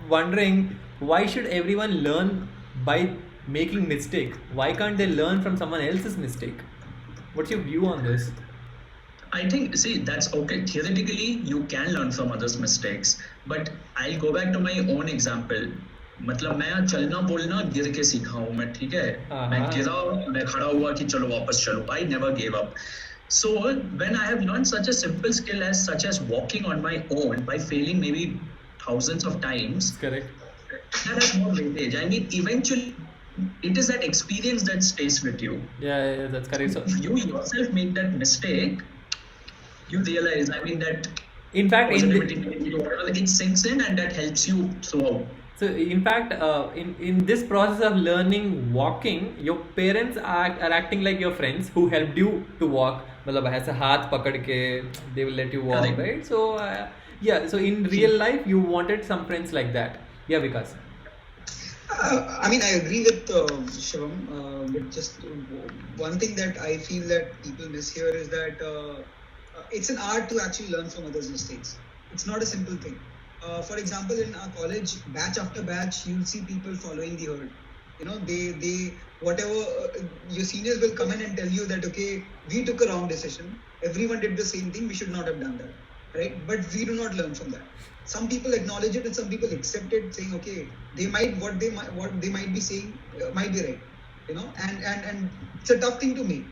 wondering, why should everyone learn by making mistake? Why can't they learn from someone else's mistake? What's your view on this? I think, see, that's okay. Theoretically, you can learn from others' mistakes. But I'll go back to my own example. मतलब मैं चलना बोलना गिर के सीखा हूँ मैं, ठीक है? मैं गिरा, मैं खड़ा हुआ कि चलो वापस चलो. I never gave up. So when I have learned such a simple skill such as walking on my own by failing maybe thousands of times, Correct. that has more weightage. I mean, eventually, it is that experience that stays with you. Yeah, that's correct. So, If you yourself make that mistake, you realize, I mean, that in fact, it sinks in and that helps you throughout. So in fact, in this process of learning walking, your parents are acting like your friends who helped you to walk. मतलब ऐसे हाथ पकड़ के they will let you walk, Correct. right? So yeah, so in real life you wanted some friends like that. Yeah, Vikas. I mean, I agree with Shivam, but just one thing that I feel that people miss here is that it's an art to actually learn from others' mistakes. It's not a simple thing. For example, in our college, batch after batch, you'll see people following the herd. You know, they whatever your seniors will come in and tell you that, okay, we took a wrong decision. Everyone did the same thing. We should not have done that, right? But we do not learn from that. Some people acknowledge it and some people accept it, saying, okay, what they might be saying might be right. You know, and it's a tough thing to make.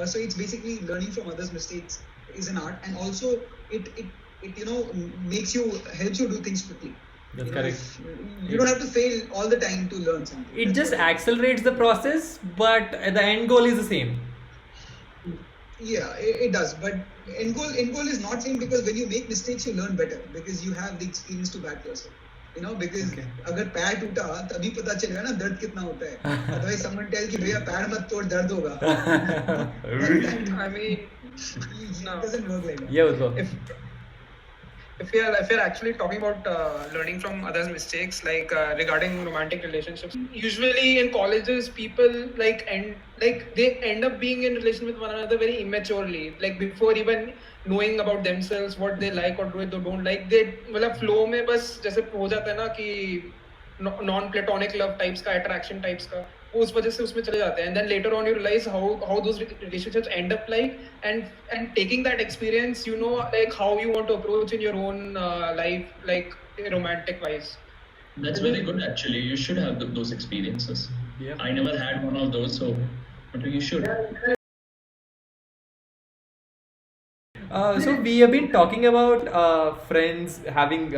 So it's basically learning from others' mistakes is an art, and also it helps you do things quickly. That's You know, correct. you don't have to fail all the time to learn something. It That's just what I- accelerates the process, but the end goal is the same. Yeah, it does. But end goal is not same, because when you make mistakes, you learn better because you have the experience to back yourself. You know, because Okay. अगर पैर टूटा तभी पता चलेगा ना दर्द कितना होता है. Otherwise, someone tell कि भैया पैर मत तोड़, दर्द होगा. I mean, It no. doesn't work like that. Yeah, Udva. if we are actually talking about learning from others' mistakes, like regarding romantic relationships, usually in colleges, people they end up being in relation with one another very immaturely, like before even knowing about themselves, what they like or don't like. They मतलब flow में बस जैसे हो जाता है ना कि non platonic love types का, attraction types का, वो उस वजह से उसमें चले जाते हैं. And then later on you realize how those relationships end up like, and taking that experience, you know, like how you want to approach in your own life, like romantic wise. That's very good, actually. You should have those experiences. Yeah. I never had one of those, so but you should. So we have been talking about friends having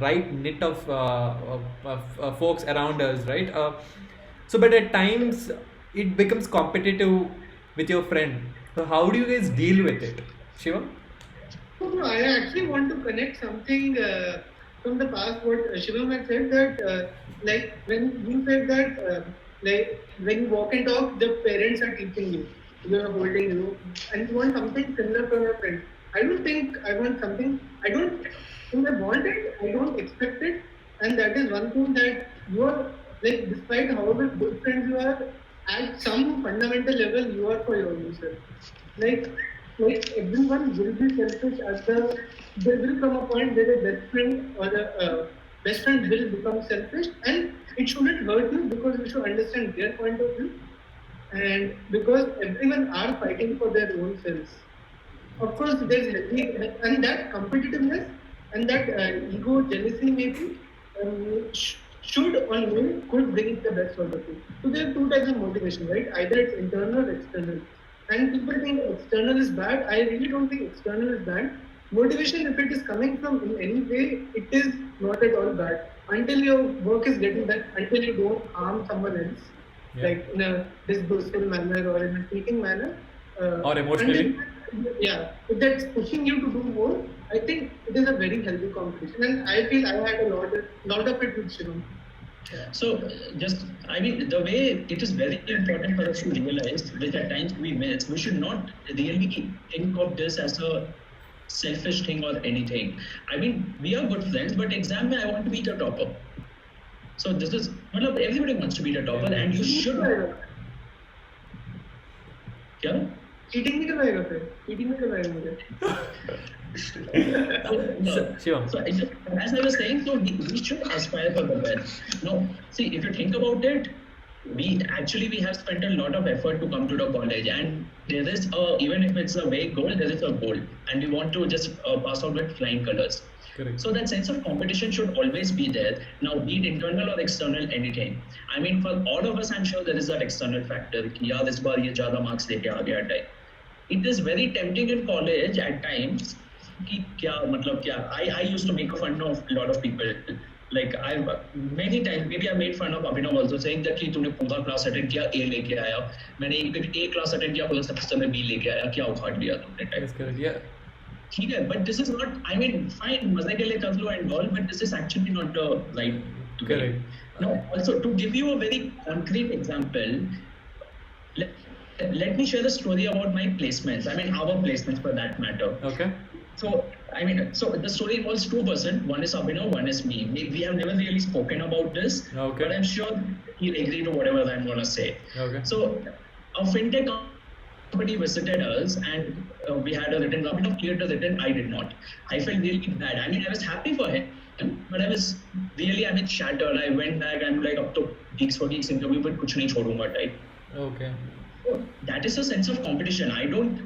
right knit of folks around us, right? So but at times it becomes competitive with your friend. So how do you guys deal with it? Shivam? No, I actually want to connect something from the past. What Shivam had said that, like when you said that, like when you walk and talk, the parents are teaching you, you are holding you, and you want something similar from your friends. I don't think I want something. I don't think I want it. I don't expect it, and that is one thing that you are like. Despite however good friends you are, at some fundamental level, you are for your own self. Like like everyone will be selfish at there will come a point where a best friend or a best friend will become selfish, and it shouldn't hurt you because you should understand their point of view, and because everyone are fighting for their own selves. Of course, there's healthy and that competitiveness and that ego, jealousy, maybe should or will could bring the best out of you. So there are two types of motivation, right? Either it's internal or external. And people think external is bad. I really don't think external is bad. Motivation, if it is coming from in any way, it is not at all bad. Until your work is getting done, until you don't harm someone else, like in a disgraceful manner or in a speaking manner. Or emotionally. Yeah, if that's pushing you to do more, I think it is a very healthy competition, and I feel I had a lot of it with Shivam. So, just, I mean, the way it is very important for us to realize, which at times we miss, we should not really think of this as a selfish thing or anything. I mean, we are good friends, but exam mein I want to be the topper. So this is, matlab, everybody wants to be the topper, and you should. क्या? Cheating नहीं करवाएगा फिर cheating नहीं करवाएगा मुझे Shivam. So as I was saying, so we should aspire for the best. No, see, if you think about it, we have spent a lot of effort to come to the college, and there is even if it's a vague goal, there is a goal, and we want to just pass out with flying colors. Correct. So that sense of competition should always be there. Now, be it internal or external, anything. I mean, for all of us, I'm sure there is that external factor. कि यार इस बार ये ज़्यादा marks लेके आ गया type. It is very tempting in college at times. कि क्या मतलब क्या? I used to make fun of a lot of people. Like I've many times, maybe I made fun of Abhinav also, saying that कि तूने पूरा class attend किया, A लेके आया. मैंने एक class attend किया, पूरा semester में B लेके आया. क्या उखाड़ लिया तुमने type. That's correct. Yeah. ठीक है, but this is not, I mean, fine, मजे के लिए कर लो and all, but this is actually not the right way. Correct. Now, also, to give you a very concrete example, let me share the story about my placements. I mean, our placements for that matter. Okay. So, I mean, so the story involves two persons. One is Abhinav, one is me. We have never really spoken about this, Okay. but I'm sure he'll agree to whatever I'm going to say. Okay. So, a fintech company visited us, and we had a written. Abhinav cleared the written. I did not. I felt really bad. I mean, I was happy for him, but I was really, I mean, shattered. I went back. I'm like, अब तो geeks for geeks interview पर कुछ नहीं छोड़ूंगा type. Okay. So that is a sense of competition. I don't.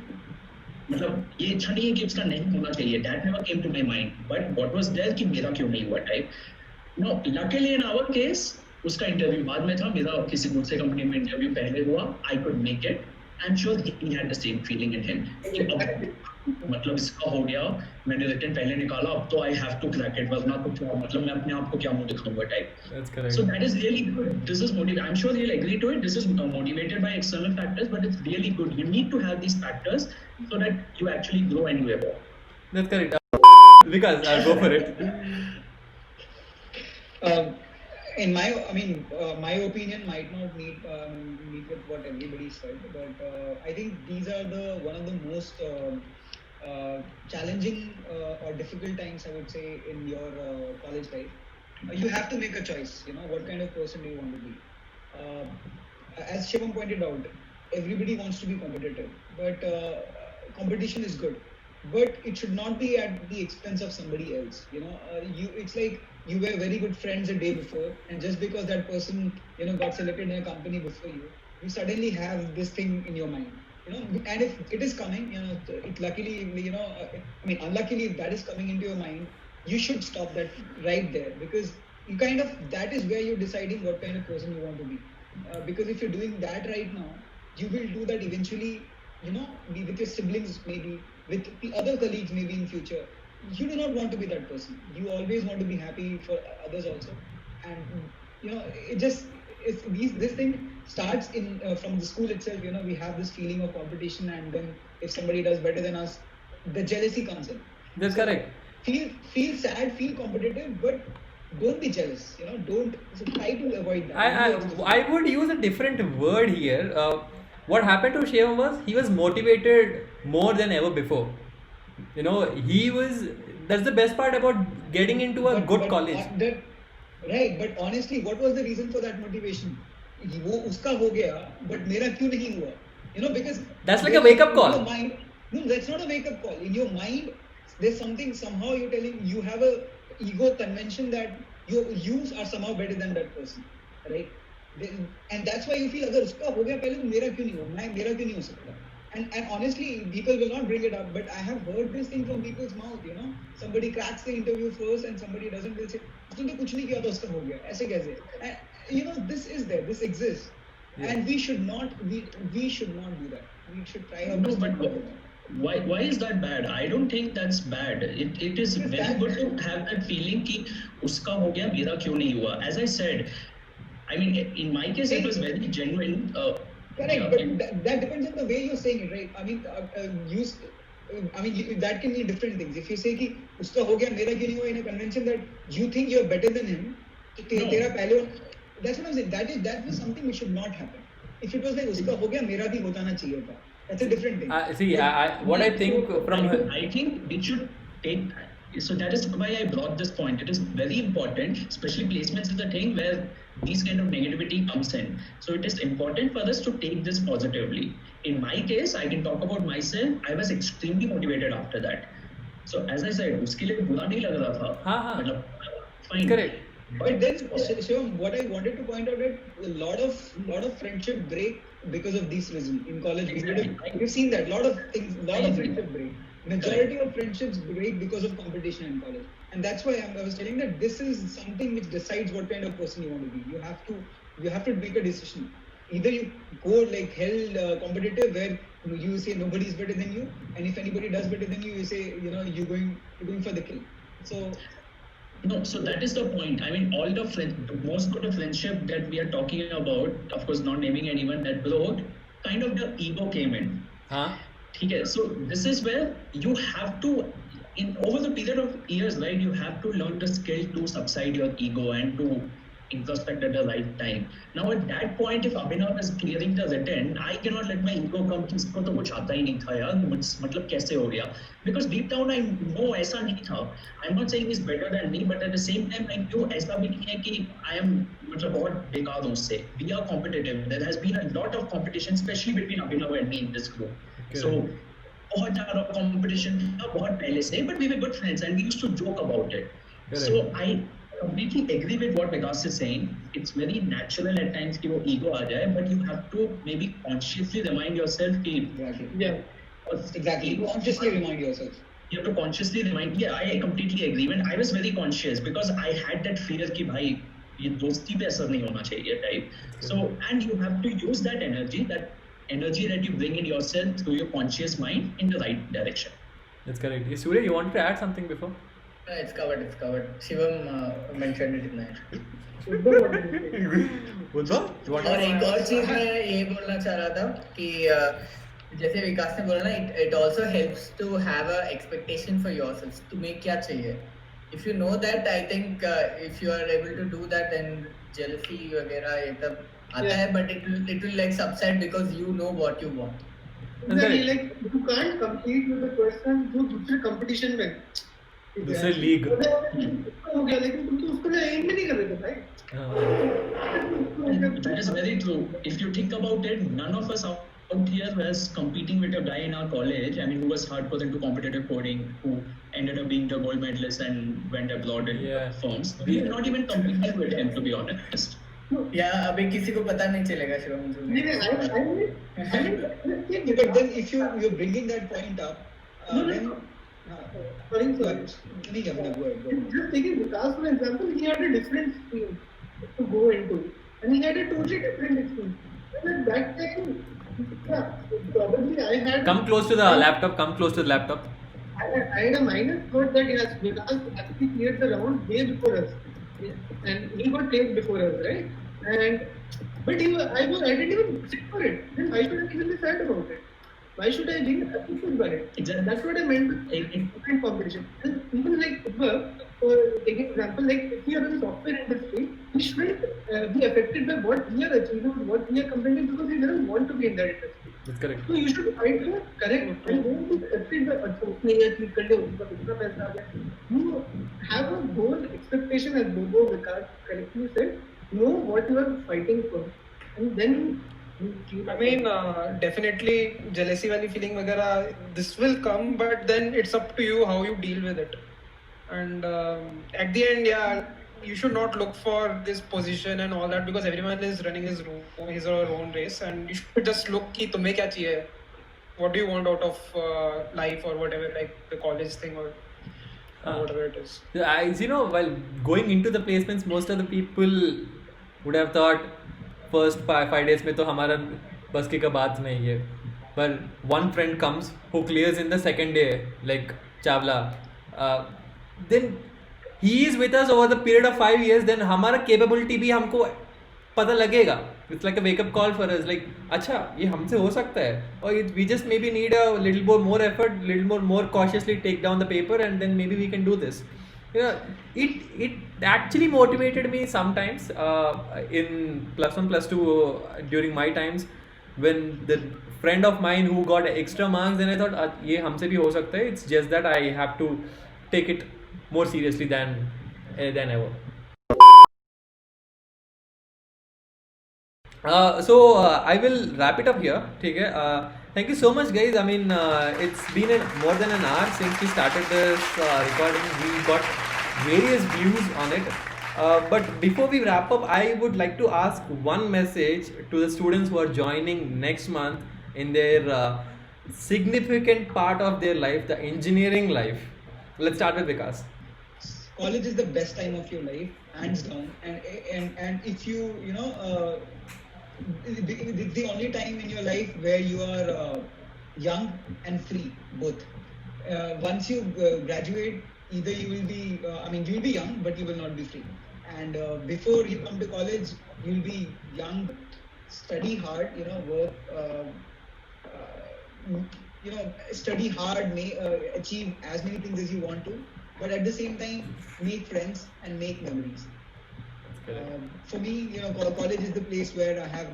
मतलब ये इच्छा नहीं है कि उसका नहीं होना चाहिए. That never came to my mind. But what was there कि मेरा क्यों नहीं हुआ type. No, luckily in our case, उसका इंटरव्यू बाद में था. मेरा किसी दूसरे कंपनी में इंटरव्यू पहले हुआ. I could make it. I'm sure he had the same feeling in him. मतलब इसका हो गया, मैंने रिटर्न पहले निकाला, अब तो I have to crack it, वरना तो क्या मतलब मैं अपने आप को क्या मुंह दिखाऊंगा type. That's correct. So that is really good. This is motivated. I'm sure he'll agree to it. This is motivated by external factors, but it's really good. You need to have these factors so that you actually grow and you evolve. That's correct. Vikas, go for it. In my, I mean, my opinion might not meet with what everybody said, but I think these are one of the most challenging or difficult times, I would say, in your college life. You have to make a choice. You know, what kind of person do you want to be? As Shivam pointed out, everybody wants to be competitive, but competition is good. But it should not be at the expense of somebody else. You know, it's like you were very good friends a day before, and just because that person, you know, got selected in a company before you, you suddenly have this thing in your mind. You know, and if it is coming, you know, it luckily, you know, I mean, unluckily, if that is coming into your mind, you should stop that right there, because you kind of, that is where you're deciding what kind of person you want to be. Because if you're doing that right now, you will do that eventually, you know, be with your siblings, maybe with the other colleagues, maybe in future. You do not want to be that person. You always want to be happy for others also. And, you know, it just, this thing starts in from the school itself. You know, we have this feeling of competition, and then if somebody does better than us, the jealousy comes in. That's So correct. feel sad, feel competitive, but don't be jealous. Don't so try to avoid that. I would use a different word here. What happened to Shivam was he was motivated more than ever before. He was. That's the best part about getting into a good college. Right, but honestly, what was the reason for that motivation? वो उसका हो गया, but मेरा क्यों नहीं हुआ? Because That's like a wake-up call. In your mind, no, that's not a wake-up call. In your mind, there's something somehow you're telling you have a ego convention that you are somehow better than that person, right? And that's why you feel अगर उसका हो गया पहले तो मेरा क्यों नहीं हुआ? मेरा क्यों नहीं हो सकता? And honestly, people will not bring it up, but I have heard this thing from people's mouth. Somebody cracks the interview first, and somebody doesn't. Will say, "उसने तो कुछ नहीं किया तो उसका हो गया." ऐसे कैसे? And this is there. This exists, and we should not. We should not do that. We should try our No, best. but why is that bad? I don't think that's bad. It is very good to have that feeling कि उसका हो गया मेरा क्यों नहीं हुआ. As I said, I mean in my case it was very genuine. Correct, but that depends on the way you're saying it, right? I mean, that can mean different things. If you say कि उसका हो गया मेरा क्यों नहीं हुआ in a convention that you think you're better than him, तो तेरा पहले that's what I'm saying. That was something which should not happen. If it was like उसका हो गया मेरा भी हो जाना चाहिए था. That's a different thing. What I think from I think we should take. So that is why I brought this point. It is very important, especially placements is the thing where these kind of negativity comes in. So it is important for us to take this positively. In my case, I can talk about myself. I was extremely motivated after that. So as I said, उसके लिए बुरा नहीं लग रहा था. मतलब fine. Correct. But then, Shivam, what I wanted to point out that a lot of friendship break because of this reason in college. Exactly. We've seen that lot of friendship break. Majority of friendships break because of competition in college, and that's why I was telling that this is something which decides what kind of person you want to be. You have to make a decision. Either you go like hell competitive where you say nobody is better than you, and if anybody does better than you, you say you're going for the kill. So. No, so that is the point. I mean, most of the friendship that we are talking about, of course, not naming anyone that broke, kind of the ego came in. Okay, so this is where you have to, over the period of years, right, you have to learn the skill to subside your ego and to introspect at the right time. Now at that point, if Abhinav is clearing the written, I cannot let my ego come कि इसको तो कुछ आता ही नहीं था यार, मतलब कैसे हो गया? Because deep down I know ऐसा नहीं था. I'm not saying he's better than me, but at the same time I knew ऐसा भी नहीं है कि I am मतलब बहुत बेकार हूँ उससे. We are competitive. There has been a lot of competition, especially between Abhinav and me in this group. Okay. So बहुत ज़्यादा competition था बहुत पहले से, but we were good friends and we used to joke about it. Correct. So I completely agree with what Vikas is saying. It's very natural at times कि वो ego आ जाए, but you have to maybe consciously remind yourself कि exactly consciously remind yourself. You have to consciously remind. Yeah, I completely agree. And I was very conscious because I had that fear कि भाई ये दोस्ती पे असर नहीं होना चाहिए type. So and you have to use that energy that you bring in yourself through your conscious mind in the right direction. That's correct. Surya, you wanted to add something before? It's covered. Shivam mentioned it in that. और एक और चीज मैं ये बोलना चाह रहा था कि जैसे विकास ने बोला ना, it also helps to have a expectation for yourself. तुम्हें क्या चाहिए? If you know that, I think if you are able to do that, then jealousy वगैरह ये सब आता है, but it will like subside because you know what you want. Exactly, like you can't compete with a person जो दूसरे competition में दूसरे league हो गया, लेकिन तुम तो उसको एम भी नहीं कर रहे थे भाई. That is very true. If you think about it, none of us out here was competing with a guy in our college. I mean, who was hardcore into competitive coding, who ended up being the gold medalist and went abroad in firms. We are not even competing with him, to be honest. Yeah, अभी किसी को पता नहीं चलेगा Shivam. But then if you're bringing that point up, then. Just taking Vikas for example, he had a different stream to go into, and he had a totally different experience. And at that time, probably I had. Come close to the laptop. I had a minus thought that yes, Vikas actually cleared the round way before us, and he got taped before us, right? But I didn't even sit for it. Then why should I even be sad about it? Why should I be affected by it? Exactly. That's what I meant by different competition. And even like work, for taking example, like if you are in the software industry, he shouldn't be affected by what we are achieving, what we are comparing, because he doesn't want to be in that industry. That's correct. So you should try to correct and don't be affected by उसने ये achieve कर लिया उसका कितना पैसा आ गया. You have a goal expectation as Bobo Vikas correctly said. Know what you are fighting for, and then. I mean, definitely jealousy वाली feeling वगैरह this will come, but then it's up to you how you deal with it. And at the end, yeah, you should not look for this position and all that because everyone is running his or her own race, and you should just look कि तुम्हें क्या चाहिए, what do you want out of life or whatever, like the college thing or whatever it is. While going into the placements, most of the people would have thought first 5 days में तो हमारा बस की बात नहीं है, but one friend comes who clears in the second day, like Chawla, then he is with us over the period of 5 years, then हमारा capability भी हमको पता लगेगा. It's like a wake up call for us, like अच्छा ये हमसे हो सकता है, or we just maybe need a little more effort, little more cautiously take down the paper, and then maybe we can do this. It actually motivated me sometimes in +1 +2 during my times, when the friend of mine who got extra marks, then I thought ये हमसे भी हो सकता है. It's just that I have to take it more seriously than ever. I will wrap it up here. ठीक है. Thank you so much, guys. I mean, it's been more than an hour since we started this recording. We got various views on it. But before we wrap up, I would like to ask one message to the students who are joining next month in their significant part of their life, the engineering life. Let's start with Vikas. College is the best time of your life, hands down. And if you know, the only time in your life where you are young and free, both. Once you graduate, either you will be, you will be young, but you will not be free. And before you come to college, you will be young, study hard, work, study hard, achieve as many things as you want to, but at the same time, make friends and make memories. For me, college is the place where I have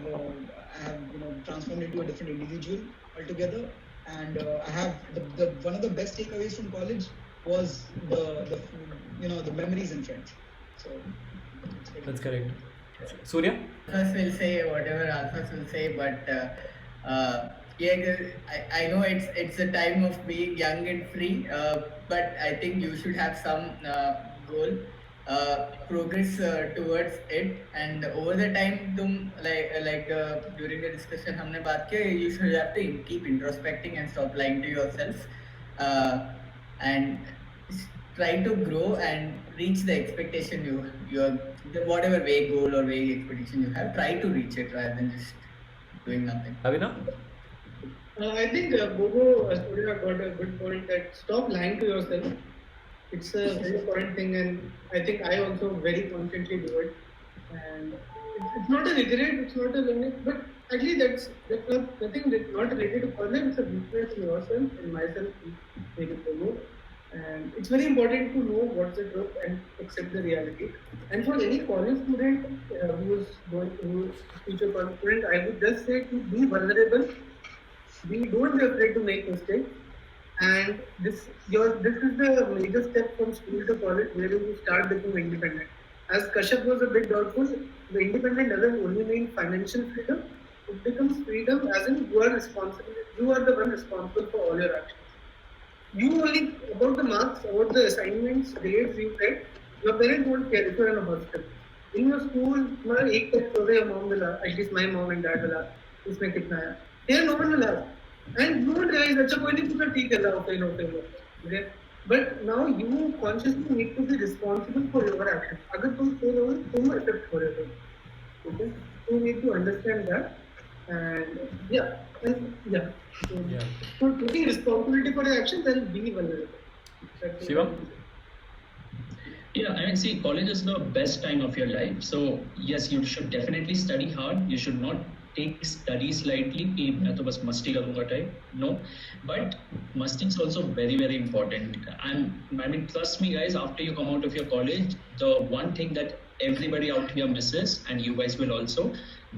transformed into a different individual altogether, and I have the one of the best takeaways from college was the memories and friends. So that's correct. Surya? Alphas will say whatever Alphas will say, but I know it's a time of being young and free, but I think you should have some goal. Progress towards it, and over the time तुम like during the discussion हमने बात की, you should have to keep introspecting and stop lying to yourself, and try to grow and reach the expectation whatever vague goal or vague expectation you have, try to reach it rather than just doing nothing. Abhinav? I think Bobo Surya got a good point that stop lying to yourself. It's a very important thing, and I think I also very consciously do it. And it's not a regret, it's not a limit, but actually that's nothing that's not related to college. It's a weakness in yourself and myself, maybe Bobo. And it's very important to know what's the truth and accept the reality. And for any college student who is future college student, I would just say to be vulnerable. Don't be afraid to make mistakes. And this is the major step from school to college where you start becoming independent. As Kashyap was a bit doubtful, the independent doesn't only mean financial freedom. It becomes freedom as in you are responsible. You are the one responsible for all your actions. You only about the marks, about the assignments, grades you get. Your parents won't care if you are in a hostel. In your school, एक test हो गया, mom will ask. At least my mom and dad will ask. इसमें कितना है? Here no one will ask. And you won't realize अच्छा कोई नहीं पूछा ठीक है लाओ fail हो fail हो. Okay? But now you consciously need to be responsible for your actions. अगर तुम fail हो तुम accept हो रहे हो. Okay? You need to understand that. And so taking responsibility for your actions and be vulnerable. Shivam? Yeah, I mean, see, college is the best time of your life. So yes, you should definitely study hard. You should not take study slightly कि मैं तो बस मस्ती करूँगा type. No, but musty is also very important. And I mean, trust me, guys. After you come out of your college, the one thing that everybody out here misses, and you guys will also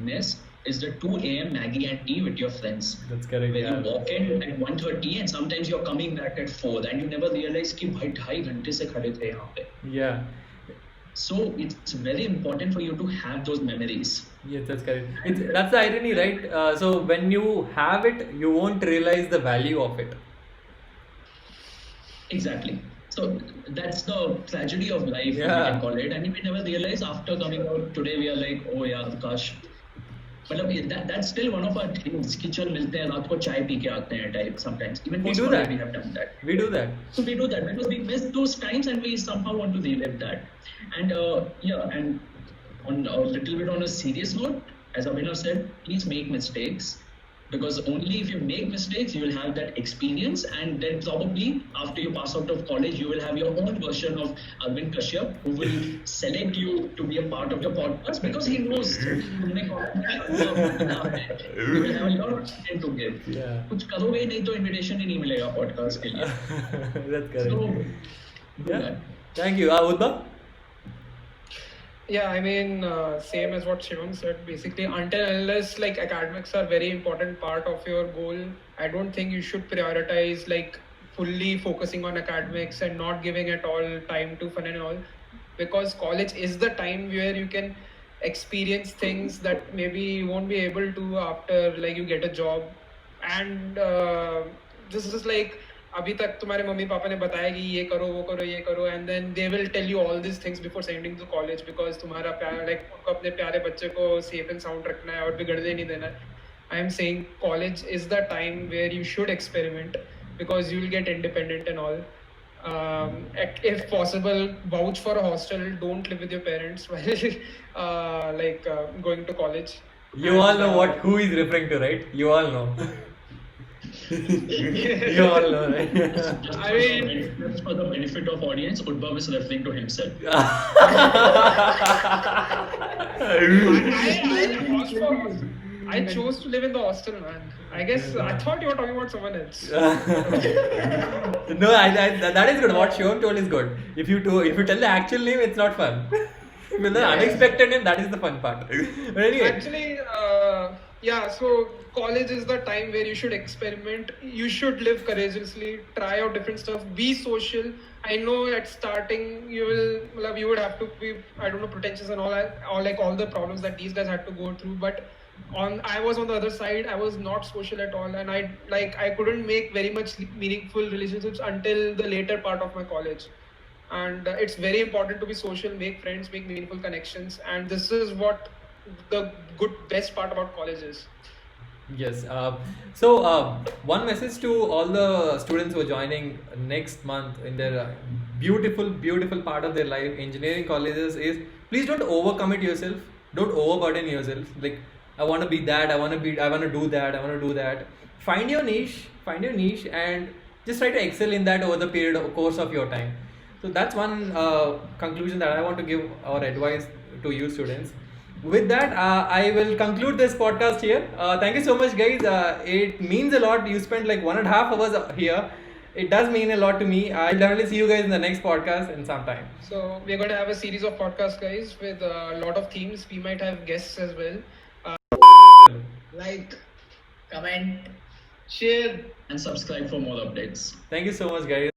miss, is the 2 a.m. Maggie and tea with your friends. That's correct. When Yeah. you walk in at 1:30 and sometimes you're coming back at 4 and you never realize कि भाई 2.5 घंटे से खड़े थे यहाँ पे. Yeah. So it's very important for you to have those memories. Yes, that's correct. That's the irony, right? So when you have it, you won't realize the value of it. Exactly. So that's the tragedy of life, we Yeah. can call it. And we never realize after coming out today, we are like, oh yeah, gosh. मतलब that's still one of our things कि चल मिलते हैं रात को चाय P के आते हैं type sometimes. Even We post do college that. we have done that. We do that. So we do that because we miss those times and we somehow want to relive that. And yeah, and on a little bit on a serious note, as Abhinav said, please make mistakes because only if you make mistakes you will have that experience, and then probably after you pass out of college you will have your own version of Arvind Kashyap who will select you to be a part of the podcast because he knows तुमने you will have a lot of content to give. Yeah. कुछ करोगे नहीं तो invitation ही नहीं मिलेगा podcast के लिए. That's correct. So, do Yeah. that. Thank you. Uddhav? Yeah, I mean, same as what Shivam said. Basically, until unless like academics are very important part of your goal, I don't think you should prioritize like fully focusing on academics and not giving at all time to fun and all, because college is the time where you can experience things that maybe you won't be able to after like you get a job. And this is like अभी तक तुम्हारे mummy papa ने बताया कि ये करो वो करो ये करो, and then they will tell you all this things before sending to college because तुम्हारा प्यार लाइक उनको अपने प्यारे बच्चे को सेफ एंड साउंड रखना है और बिगड़ने नहीं देना है. I am saying college is the time where you should experiment because you will get independent and all. If possible, vouch for a hostel. Don't live with your parents while going to college. You all know who he's referring to, right? You all know. You all know, right? I mean, Just for the benefit of audience, Udbhav is referring to himself. I chose to live in the hostel, man. I guess I thought you were talking about someone else. No, that is good. What Shivam told is good. If you tell the actual name, it's not fun. With the unexpected name, that is the fun part. But anyway. Actually, yeah, so college is the time where you should experiment. You should live courageously, try out different stuff, be social. I know at starting you would have to be, I don't know, pretentious and all the problems that these guys had to go through. But I was on the other side. I was not social at all, and I couldn't make very much meaningful relationships until the later part of my college. And it's very important to be social, make friends, make meaningful connections, and this is what the best part about college is. Yes. So one message to all the students who are joining next month in their beautiful part of their life, engineering colleges, is please don't overcommit yourself. Don't overburden yourself. Like, I want to be that. I want to do that. I want to do that. Find your niche, and just try to excel in that over the course of your time. So that's one conclusion that I want to give our advice to you students. With that, I will conclude this podcast here. Thank you so much, guys. It means a lot. You spent like 1.5 hours here. It does mean a lot to me. I'll definitely see you guys in the next podcast in some time. So we're going to have a series of podcasts, guys, with a lot of themes. We might have guests as well. Like, comment, Share. And subscribe for more updates. Thank you so much, guys.